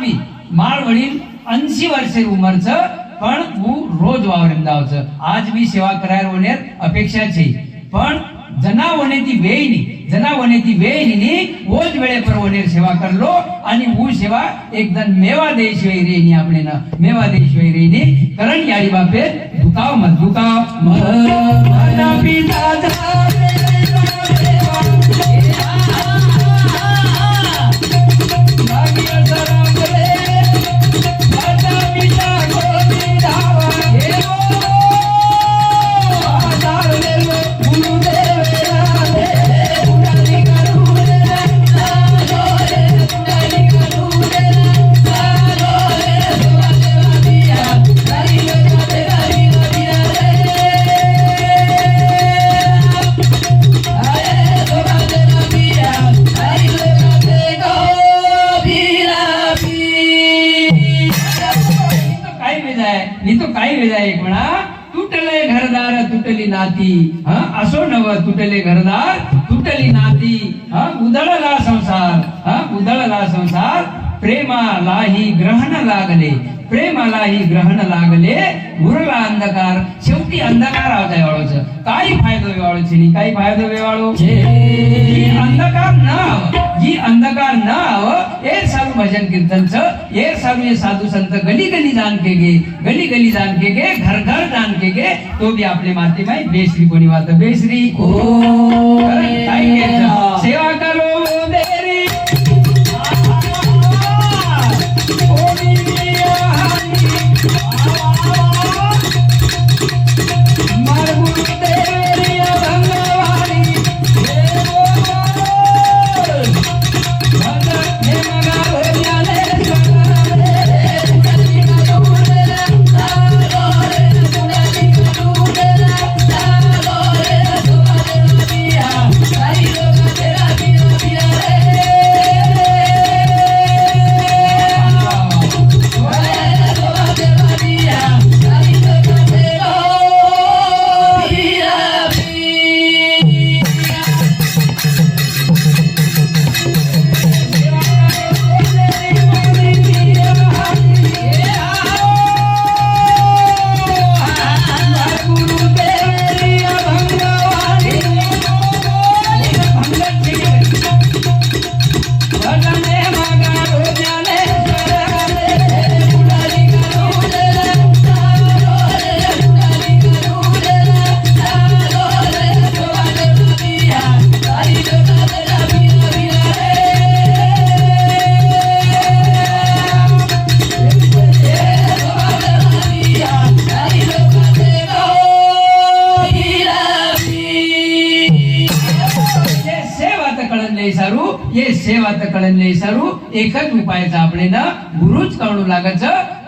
भी मार वडील 80 वर्षे उमर छ पण હું રોજ વાવરંદાવ છે આજ બી સેવા કરાયર ઓનેર અપેક્ષા છે પણ જનાવોનેથી વેઈની ઓજ વેળે પર ઓનેર સેવા કરલો અને હું સેવા એકદમ મેવા દેશવેઈ રેની આપણે ના મેવા દેશવેઈ રેની કરણ યાડી બાપે દુકાવ મત દુકાવ માતા પિતા एक म्हणा तुटले घरदार तुटली नाती असो नव तुटले घरदार तुटली नाती उधळला संसार प्रेमालाही ग्रहण लागले उरला अंधकार शेवटी अंधकार आवताय वाळो छ काय फायदो वेवाळो छी काय फायदो वेवाळो छे जी अंधकार न आव ए साधु भजन कीर्तन छ ए साधु संत गली गली जान के गे घर घर जान के गे तो भी आपले माते माई बेसरी कोणी वात बेसरी ओ काय सेवा करो देरी सेवा कळण नाही सारू एकच उपायचा આપણે ना गुरुच कळणू लागत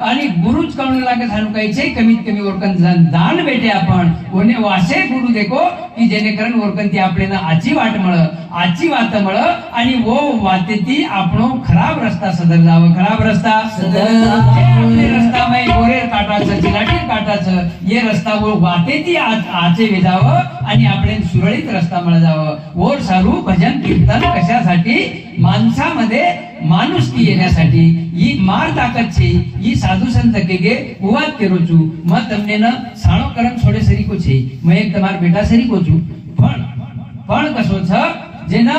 आणि गुरुच कळणू लागत हानु काही છે कमीत कमी ओरकन दान भेटे आपण कोने वासे गुरु देखो की जेणेकरून ओरकन ती આપણે ना आची वाट मळ आणि वो वातेती आपणो खराब रस्ता सदर जाव खराब रस्ता आपले रस्ता मै गोरे काटाचं जिलाटी काटाचं ये रस्ता वो वातेती आचे वेजाव आणि आपण सुरळीत रस्ता मळ जाव ओर सारू भजन कीर्तन कशासाठी माणसामध्ये माणुसकी येण्यासाठी ही मार ताकत છે ही साधु संत के उवात करो છું मैं તમને न साणो करम छोड़े सरी को છે मैं एक તમાર બેટા સરી को છું पण कसो छ जेना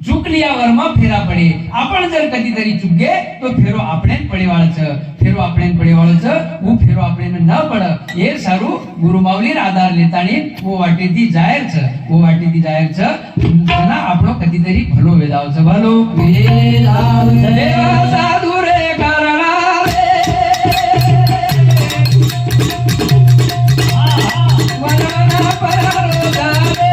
चुकलियावरमा फेरा पडे आपण जर कधीतरी चुके तो फेरो आपणे पडेवाळ छ फेरो आपणे पडेवाळ छ वो फेरो आपणे न पड ये सारू गुरु माऊली आधार लेतानी वो वाटेती जायर छ जना आपणो कधीतरी भलो वेदाव छ भलो वेदाव देवा साधु रे करणारे वरना परारो जावे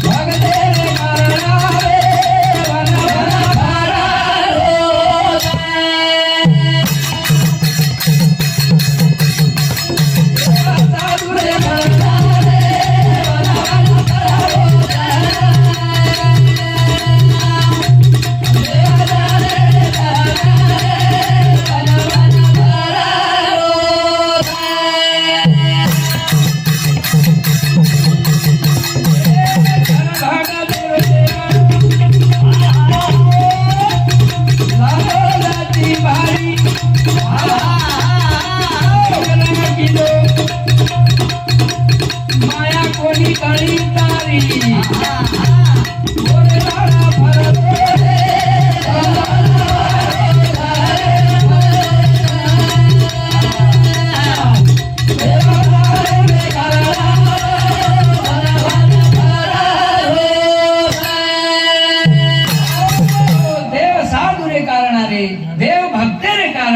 भगते रे करणारे वरना परारो जावे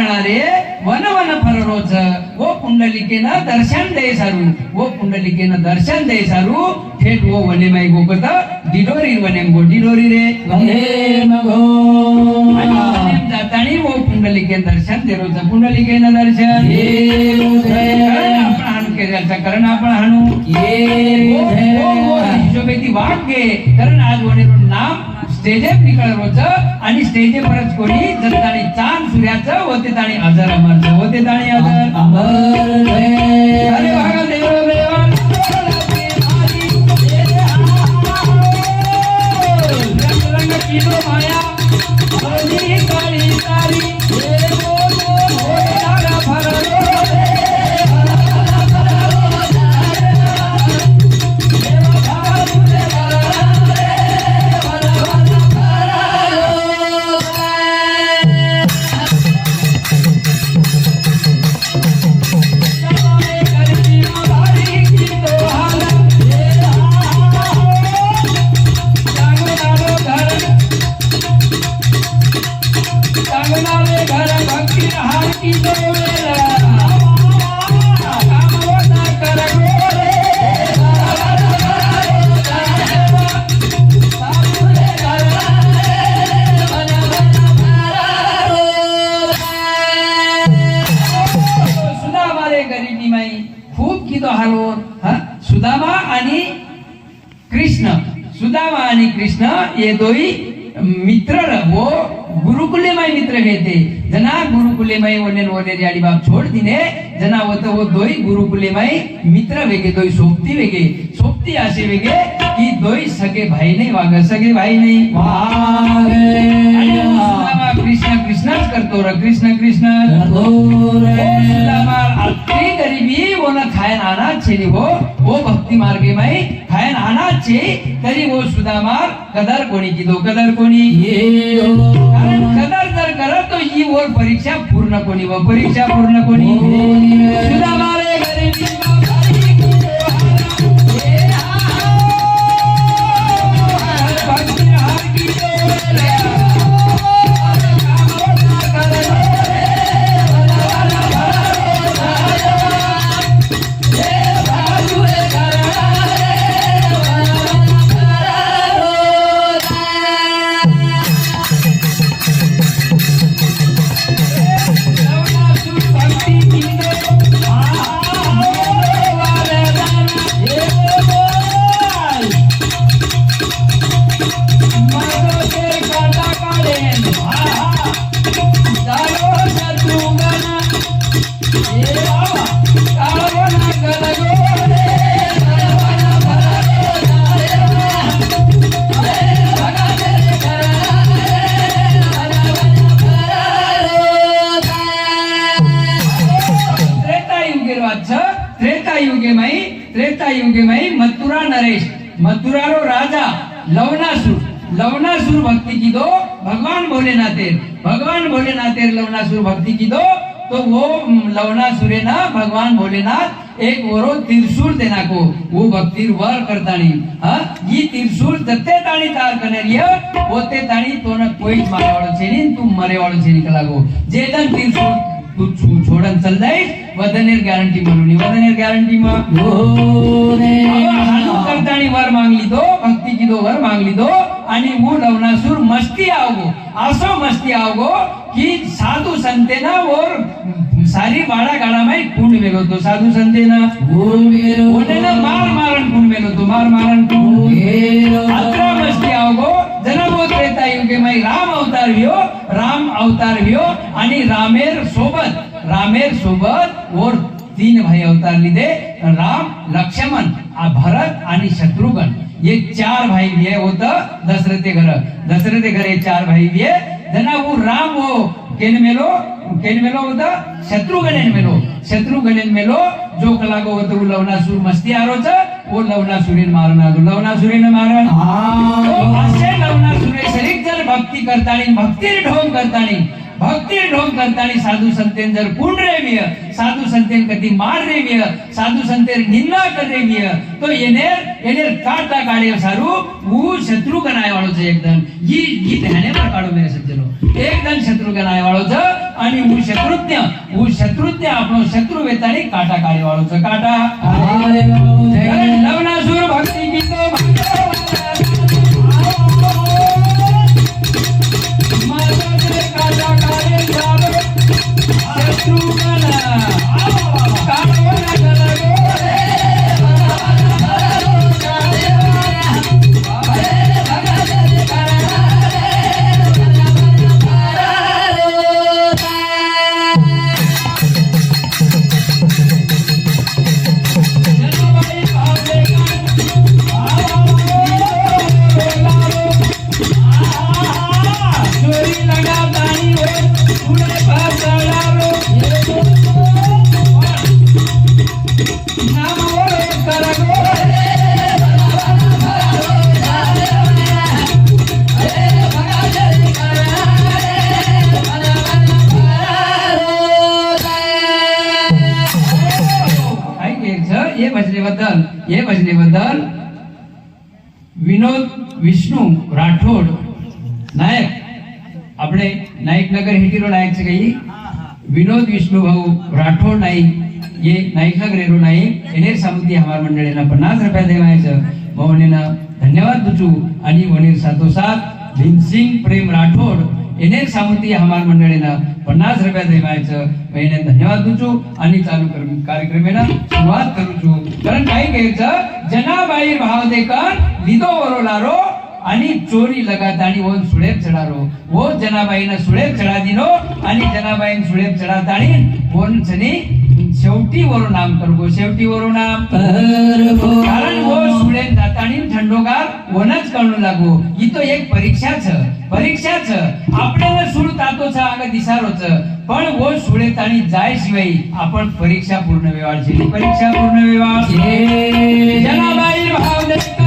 जाणारे वन वन फररोच वो पुंडलिकेनं दर्शन दे सारू वो पुंडलिकेनं दर्शन दे सारू थेट वो वने माई गोपत डिडोरी वनेम गो डिडोरी रे वनेम गो वनेम जातानी वो पुंडलिकेन दर्शन दे रोज पुंडलिकेनं दर्शन आपण हाणू केल्याचं कारण आपण हाणू जो व्यक्ती वाक्य कारण आज वनेरून नाम स्टेजे निकळ रोज आणि स्टेजे परत कोणी जतानी चांद सूर्याचं होते ताणी हजर अमरचं होते ताणी हजर अमर अरे भागा देव देवा रंग रंग किलो माया काळी काळी तारी देवो होता फरलो सुदामा आणि कृष्ण ये दोई मित्र वो गुरुकुलेमय मित्र भेटे जना गुरुकुलेमय वनेन वने याडी बाप छोड़ दिने जना होतं वो दोई गुरुकुलेमय मित्र वेगे दोई सोबती असे वेगे की दोई सगे भाई नाही वाग सगे भाई नाही सुदामा कृष्णच करतो र कृष्ण सुदामा अति गरीबी वो न खायन आना छेली वो भक्ती मार्गे माई खायन आना छे तरी वो सुदामा कदर कोणी की दो कदर कोणी कारण कदर जर करत तो ही वो परीक्षा पूर्ण कोणी व परीक्षा पूर्ण कोणी सुदामा रे गरीबी त्रेता युगे में मथुरा नरेश मथुरा रो राजा लवनासुर भक्ति की दो भगवान भोलेनाथ लवनासुर भक्ति की दो तो वो लवनासुरे ना भगवान भोलेनाथ एक वरो त्रिशूल देना को वो भक्ति वर करतानी ये त्रिशूल जते ताणी तार कनेरिय ओते ताणी तो न कोई मारे वाळो छे नी तू मरे वाळो छे नी कलागो जेदन त्रिशूल तू छोड़न चल जाए वदनेर गॅरंटी म्हणून वदनेर गॅरंटी में करतानी वर मांगली दो भक्ति की दो वर मांगली दो आणि वो लवनासुर मस्ती आवगो कि साधु संतेना और सारी बाड़ा गाड़ा में कुंड मेलो तो साधु संतेना ओनेना मारन कुंड मेलो तो मारन कुंड अत्रा मस्ती आवगो जन्म त्रेता युगे में राम अवतार व्यो आणि रामेर सोबत और 3 भाई अवतार लीधे राम लक्ष्मण भरत आणि शत्रुघ्न ये 4 भाई भी होता दशरथे घर ये 4 भाई भी है जना वो राम वो केन मेलो होता शत्रुघ्न मेलो जो कलागो होता वो लवनासुर मस्ती आरोच वो लवनासुरेन मारण असे लवनासुरे शरीर जर भक्ती करतानी भक्ती ढोंग करतानी भक्ती ढोंग करतानी साधू संतेन जर पूर्ण रेविय साधू संतेन कधी मार रेविय साधू संतेर निंदा कर रेविय तो येनेर काटा काढे सारू वो शत्रु गणाय वाळो छे एकदम ही ध्याने पर काढो मेरे सज्जनो एकदम शत्रु गणाय वाळो छ आणि वो शत्रुज्ञ आपणो शत्रु वेतानी काटा काढे वाळो छ काटा लवनासुर भक्ति गीतो ये भजनेबद्दल विनोद विष्णू राठोड नायक आपले नाईक नगर हेटीरो नायक से कही विनोद विष्णू भाऊ राठोड नाईक ये नाईक नगर हेरो नाईक एनेर सामुती हमार मंडळीना 50 रुपया देवायचं भाऊनेना धन्यवाद दूचू आणि वनीर साथोसाथ भीमसिंग प्रेम राठोड एनेर सामुती हमार मंडळीना 50 रुपया देवायचं मैंने धन्यवाद दूचू आणि चालू कार्यक्रमेना सुरुवात करूचू कारण काय घ्यायचं जनाबाई भाव देकर लिदो वरोलारो आणि चोरी लगातानी वो सुळेप चढारो वो जनाबाईना सुळेप चढा दिनो आणि जनाबाईन सुळेप चढातानी कोण छनी शेवटी वरो नाम करगो शेवटी वरो नाम कारण वो सुळेप जातानी थंडोगार वनच कळू लागो ही तो एक परीक्षा छ आपल्याला सुळ तातो छ आग दिसारोच पण वो सुळेतानी जाय शिवाय आपण परीक्षा पूर्ण वेवाळची परीक्षा पूर्ण वेवाळ जनाबाई भाव देकर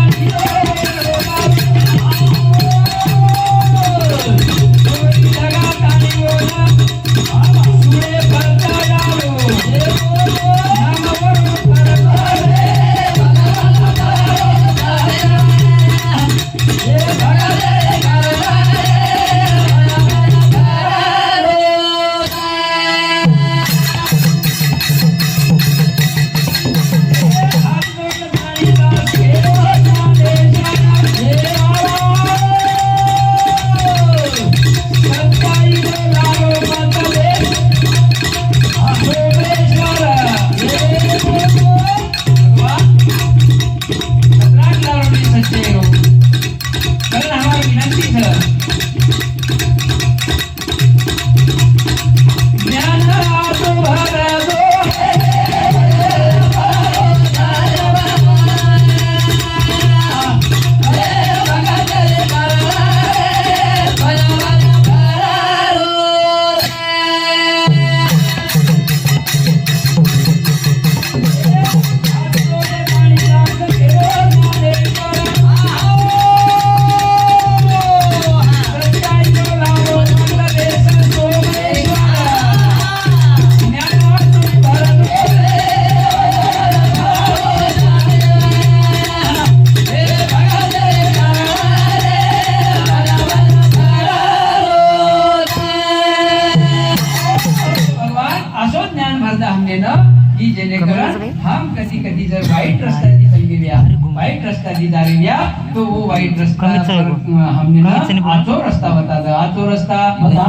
हम कधी कधी जर वाईट रस्त्याची संगील्या वाईट रस्त्याची जारिया तो वो वाईट रस्ता हमने ना आचो रस्ता बता दे आचो रस्ता बता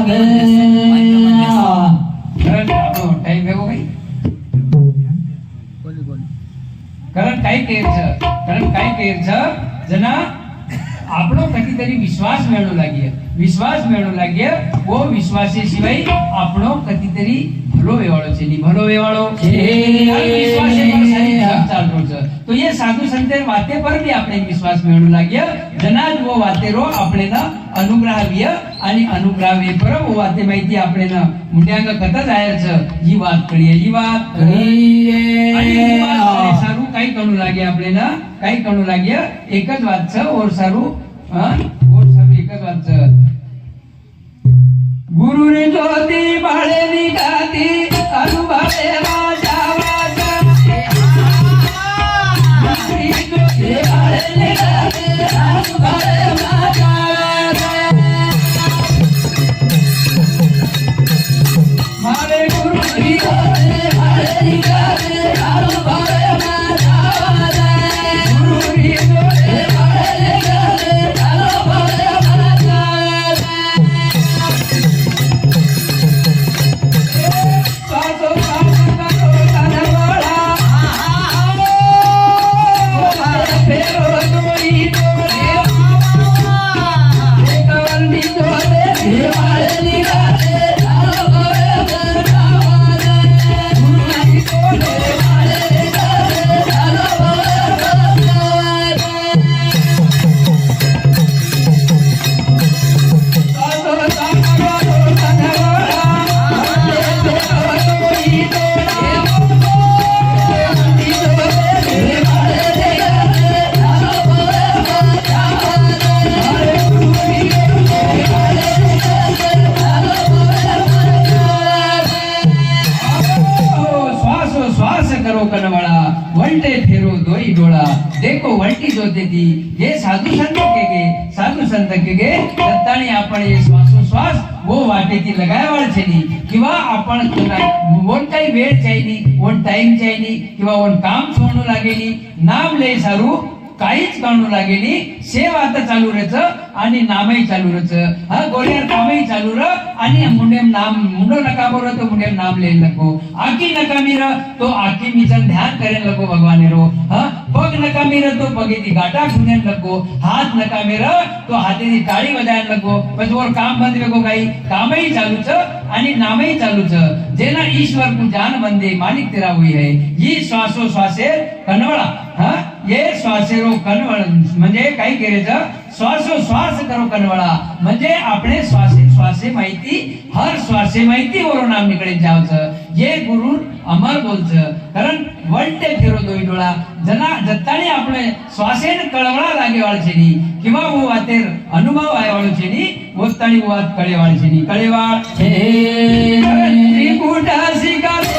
दे टाइम है वो भाई कारण काय केरच जना આપણો કદીતરી વિશ્વાસ મેળો લાગ્યો वो विश्वासे शिवाय આપણો કદીતરી ભલો વેવાળો છે ની ભલો વેવાળો વિશ્વાસે પર સારી ચાલતો છે તો ये साधु संतेर वाते पर भी આપણે विश्वास મેળો લાગ્યો જનાજ वो वातेरो આપણેના अनुग्रहाविय आणि अनुग्रहावे पर वो वाते माहिती આપણેના मुंड्यांग कथा जायर છે ही વાત કરીએ ही વાત સારું કઈ કણું લાગે આપણેના કઈ કણું લાગે એક જ વાત છે ઓર સારું એક જ વાત છે गुरु रे ज्योती बाळे निघाती अनुभवे माझ्या वाचा गुरु रे ज्योती बाळे निघाती अनुभवे माझ्या मारे गुरु रे ज्योती बाळे निघाती अनुभवे माझ्या गुरु रे ज्योती बाळे निघाती अनुभवे माझ्या सासो सासो करो तनवाळा फेरो तुम्ही डोळे एकवरणी डोळे देवाळे निघाले अनुभवे माझ्या गुरु रे डोळे बाळे निघाले अनुभवे सासो सासो करो तनवाळा फेरो तुम्ही डोळे एकवरणी डोळे देवाळे निघाले अनुभवे माझ्या हरे गुरु रे डोळे बाळे निघाले अनुभवे श्वासो श्वास करो कनवळा वंटे फेरो दोई डोळा देखो वंटी जोते ती ये साधु संत के गे साधु संत के गे दत्ताने आपण ये श्वासोश्वास वो वाटेती लगायवाळ छेनी किंवा आपण वोन काही वेळ चाहिनी वोन टाइम चाहिनी किंवा वोन काम सोडू लागेनी नाम ले सारू काहीच काढू लागेनी सेवा आता चालू रहेच आणि नामही चालू रहेच हा गोळ्यार कामही चालू रह आणि मुंडेम नाम मुंडो नका बोर तो मुंडेम नाम ले नको आकी नका मीर तो आकी मीचं ध्यान करेन नको भगवान रो हा पग नका मीर तो पगेती गाटा ठुनेन नको हात नका मीर तो हातेती टाळी बजायन नको पण वर काम बंद वेगो काही कामही चालूच आणि नामही चालूच जेना ईश्वर को जान बंदे मालिक तेरा हुई है ये श्वासो श्वासे कनवळा हा ये श्वासेरो कनवळ म्हणजे काय करायचं श्वासोश्वास करो कनवळा म्हणजे आपले श्वासे श्वासे माहिती हर श्वासे माहिती वरून नाम निकडे जावचं ये गुरु अमर बोलच कारण वंटे फिरो दोई डोळा जना जत्ताने आपले श्वासेन कळवळा लागे वाळचेनी किंवा वो वातेर अनुभव आहे वाळचेनी वस्तानी वात कळे वाळचेनी कळेवाळ हे त्रिकुटा सिकाले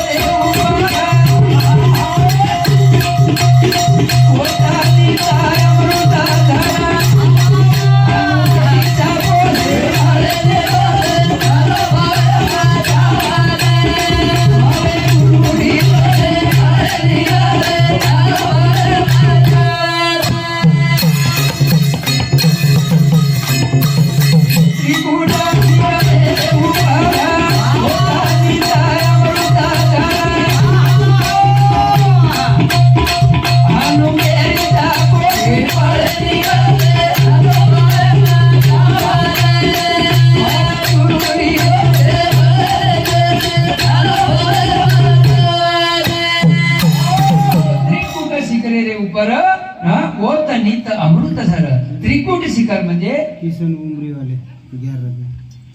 वस्तानी ताय अमृता धरा त्रिकुट शिखर म्हणजे किशन उमरी वाले 11 रुपये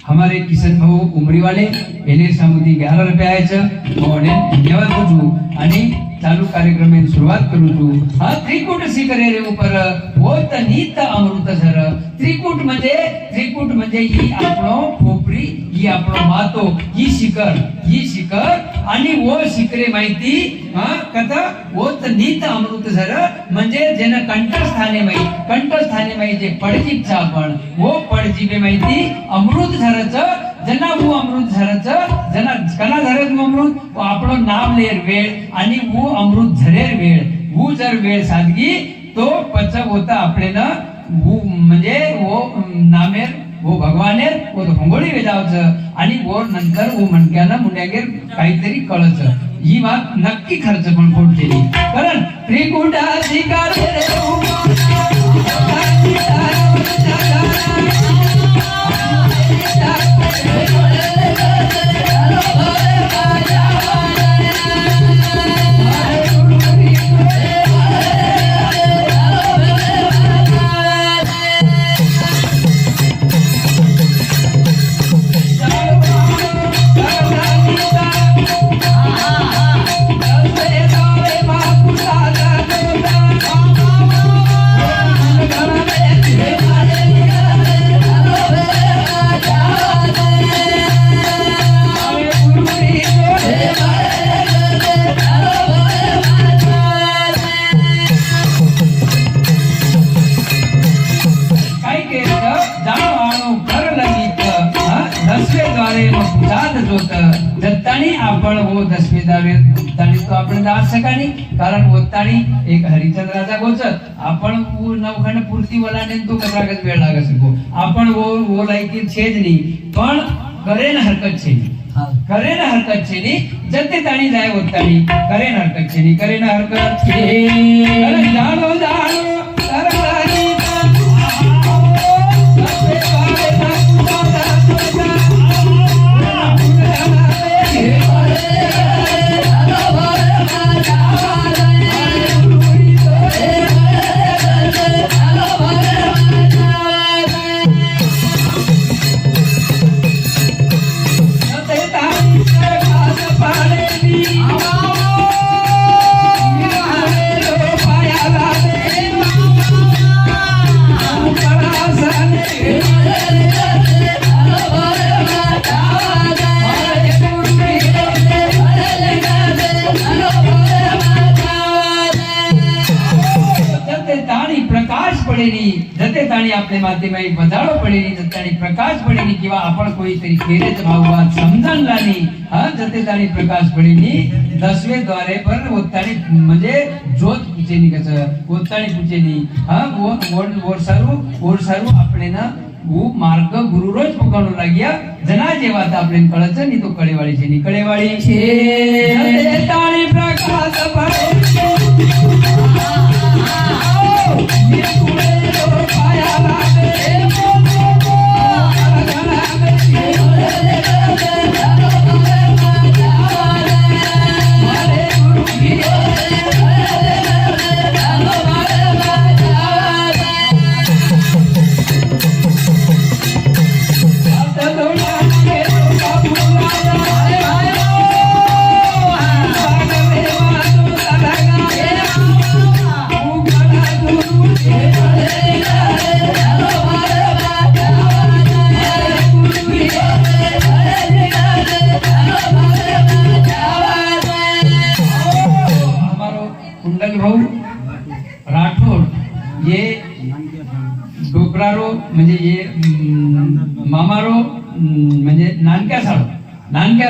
हमारे किशन भाऊ उमरी वाले एने सामुदी 11 रुपये आयचं मोने धन्यवाद बोलू आणि चालू कार्यक्रम में शुरुआत करू तू हा त्रिकुट शिखर रे ऊपर होत नीत अमृत सर त्रिकुट म्हणजे ही आपणो खोपरी ही आपणो मातो ही शिखर आणि वो शिखरे माहिती हा कथा होत नीत अमृत सर म्हणजे जेना कंठस्थाने माहिती जे पडजीप छा आपण वो पडजीबे माहिती अमृत सरच जना वो अमृत झरच जना कला झरच अमृत आपण नाम लेर वेळ आणि वो अमृत झरेर वेळ वो जर वेळ सादगी तो पचक होता आपल्याला वो म्हणजे वो नामेर वो भगवानेर वो भंगोळी वेजावचं आणि वो नंतर वो मनक्याला मुंड्यागेर काहीतरी कळच ही बात नक्की खर्च पण कोण केली कारण त्रिकुटा शिकार Hey! जत्तानी आपण वो दसवे दावे उत्तानी तो आपण दास सकानी कारण उत्तानी एक हरिचंद्राचा गोचर आपण नवखंड पूर्ती वलाने तो कसागत वेळ लाग सको आपण वो लायकी छेज नहीं पण करेन हरकत छे करेन हरकत छे नहीं जते ताणी जाय उत्तानी करेन हरकत छे नहीं करेन हरकत छे जानो जानो तरलानी जते ताणी आपले माध्यम एक बजाळो पडेली जते प्रकाश पडेली किंवा आपण कोणीतरी केरेच भाववाद समजणला नाही हा जते ताणी प्रकाश पडेली दसवे द्वारे पर ओताणी म्हणजे ज्योत पूजेनी कस ओताणी पूजेनी हा ओर सारू આપણે ના वो मार्ग गुरु रोज पकड़ो लागिया जना जेवा था आपने कळच नहीं तो कळेवाळी छे निकळेवाळी छे जते ताणी प्रकाश पडेली डोकरारो म्हणजे ये मामारो म्हणजे नानक्या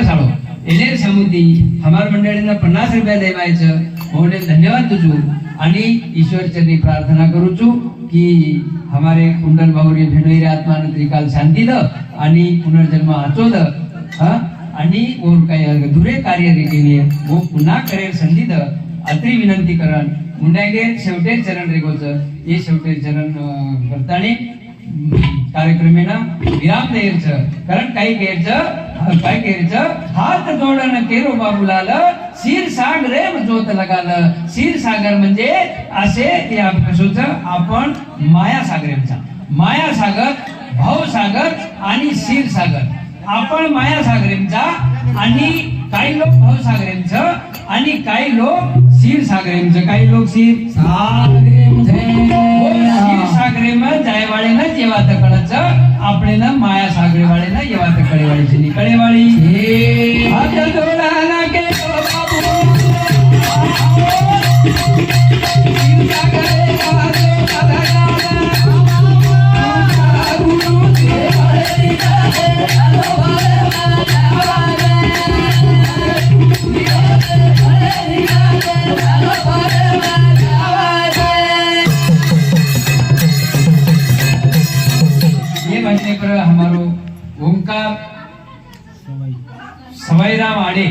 साळो एने समुदी हमार मंडळींना 50 रुपया देवायचं म्हणून धन्यवाद तुझू आणि ईश्वर चरणी प्रार्थना करूचू की हमारे कुंडल भाऊरी भेणोई आत्मा त्रिकाल शांती द आणि पुनर्जन्म आचो द आणि और काय दुरे कार्य केली वो पुन्हा करेल संधी द अत्री विनंती करण मुंडागे शेवटे चरण रेगोच ये शेवटे चरण करताने कार्यक्रमेना विराम द्यायचं कारण काय घ्यायचं हात जोडण केरो बाबूलाल क्षीर सागरे जोत लगाल क्षीर सागर म्हणजे असे या कसोच आपण माया सागर भाव सागर आणि क्षीर सागर आपण माया सागरेंचा आणि काही लोक भाव सागरेंचं आणि काही लोक क्षीर सागरेंचं काही लोक क्षीर सागरेम जायवाळे ना जेव्हा तकळच आपले ना माया सागरे वाळे ना जेव्हा तकळेवाळीची निकळेवाळी हात जोडाना केलो पर हमारो ओंकार सवाईराम आडे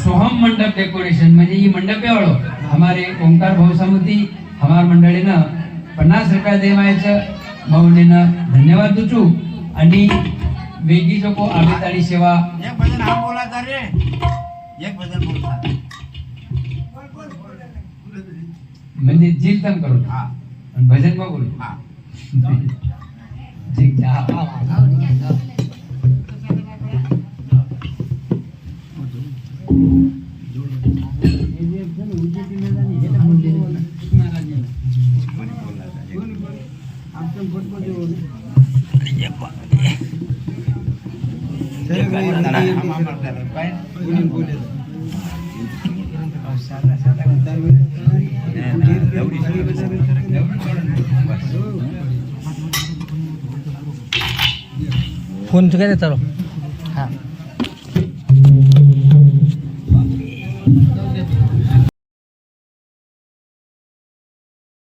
सोहम मंडप डेकोरेशन म्हणजे ही मंडपे वाळो हमारे ओंकार भाऊ समिति हमार मंडळीनं 50 रुपया देवायचं भाऊनेनं धन्यवाद तुचू आणि वेगी जो को आवेताली सेवा एक भजन हम बोला रे एक भजन बोलता म्हणजे जीतम करू हां आणि भजन मग बोलू हां ठीक जा फोन काय चालू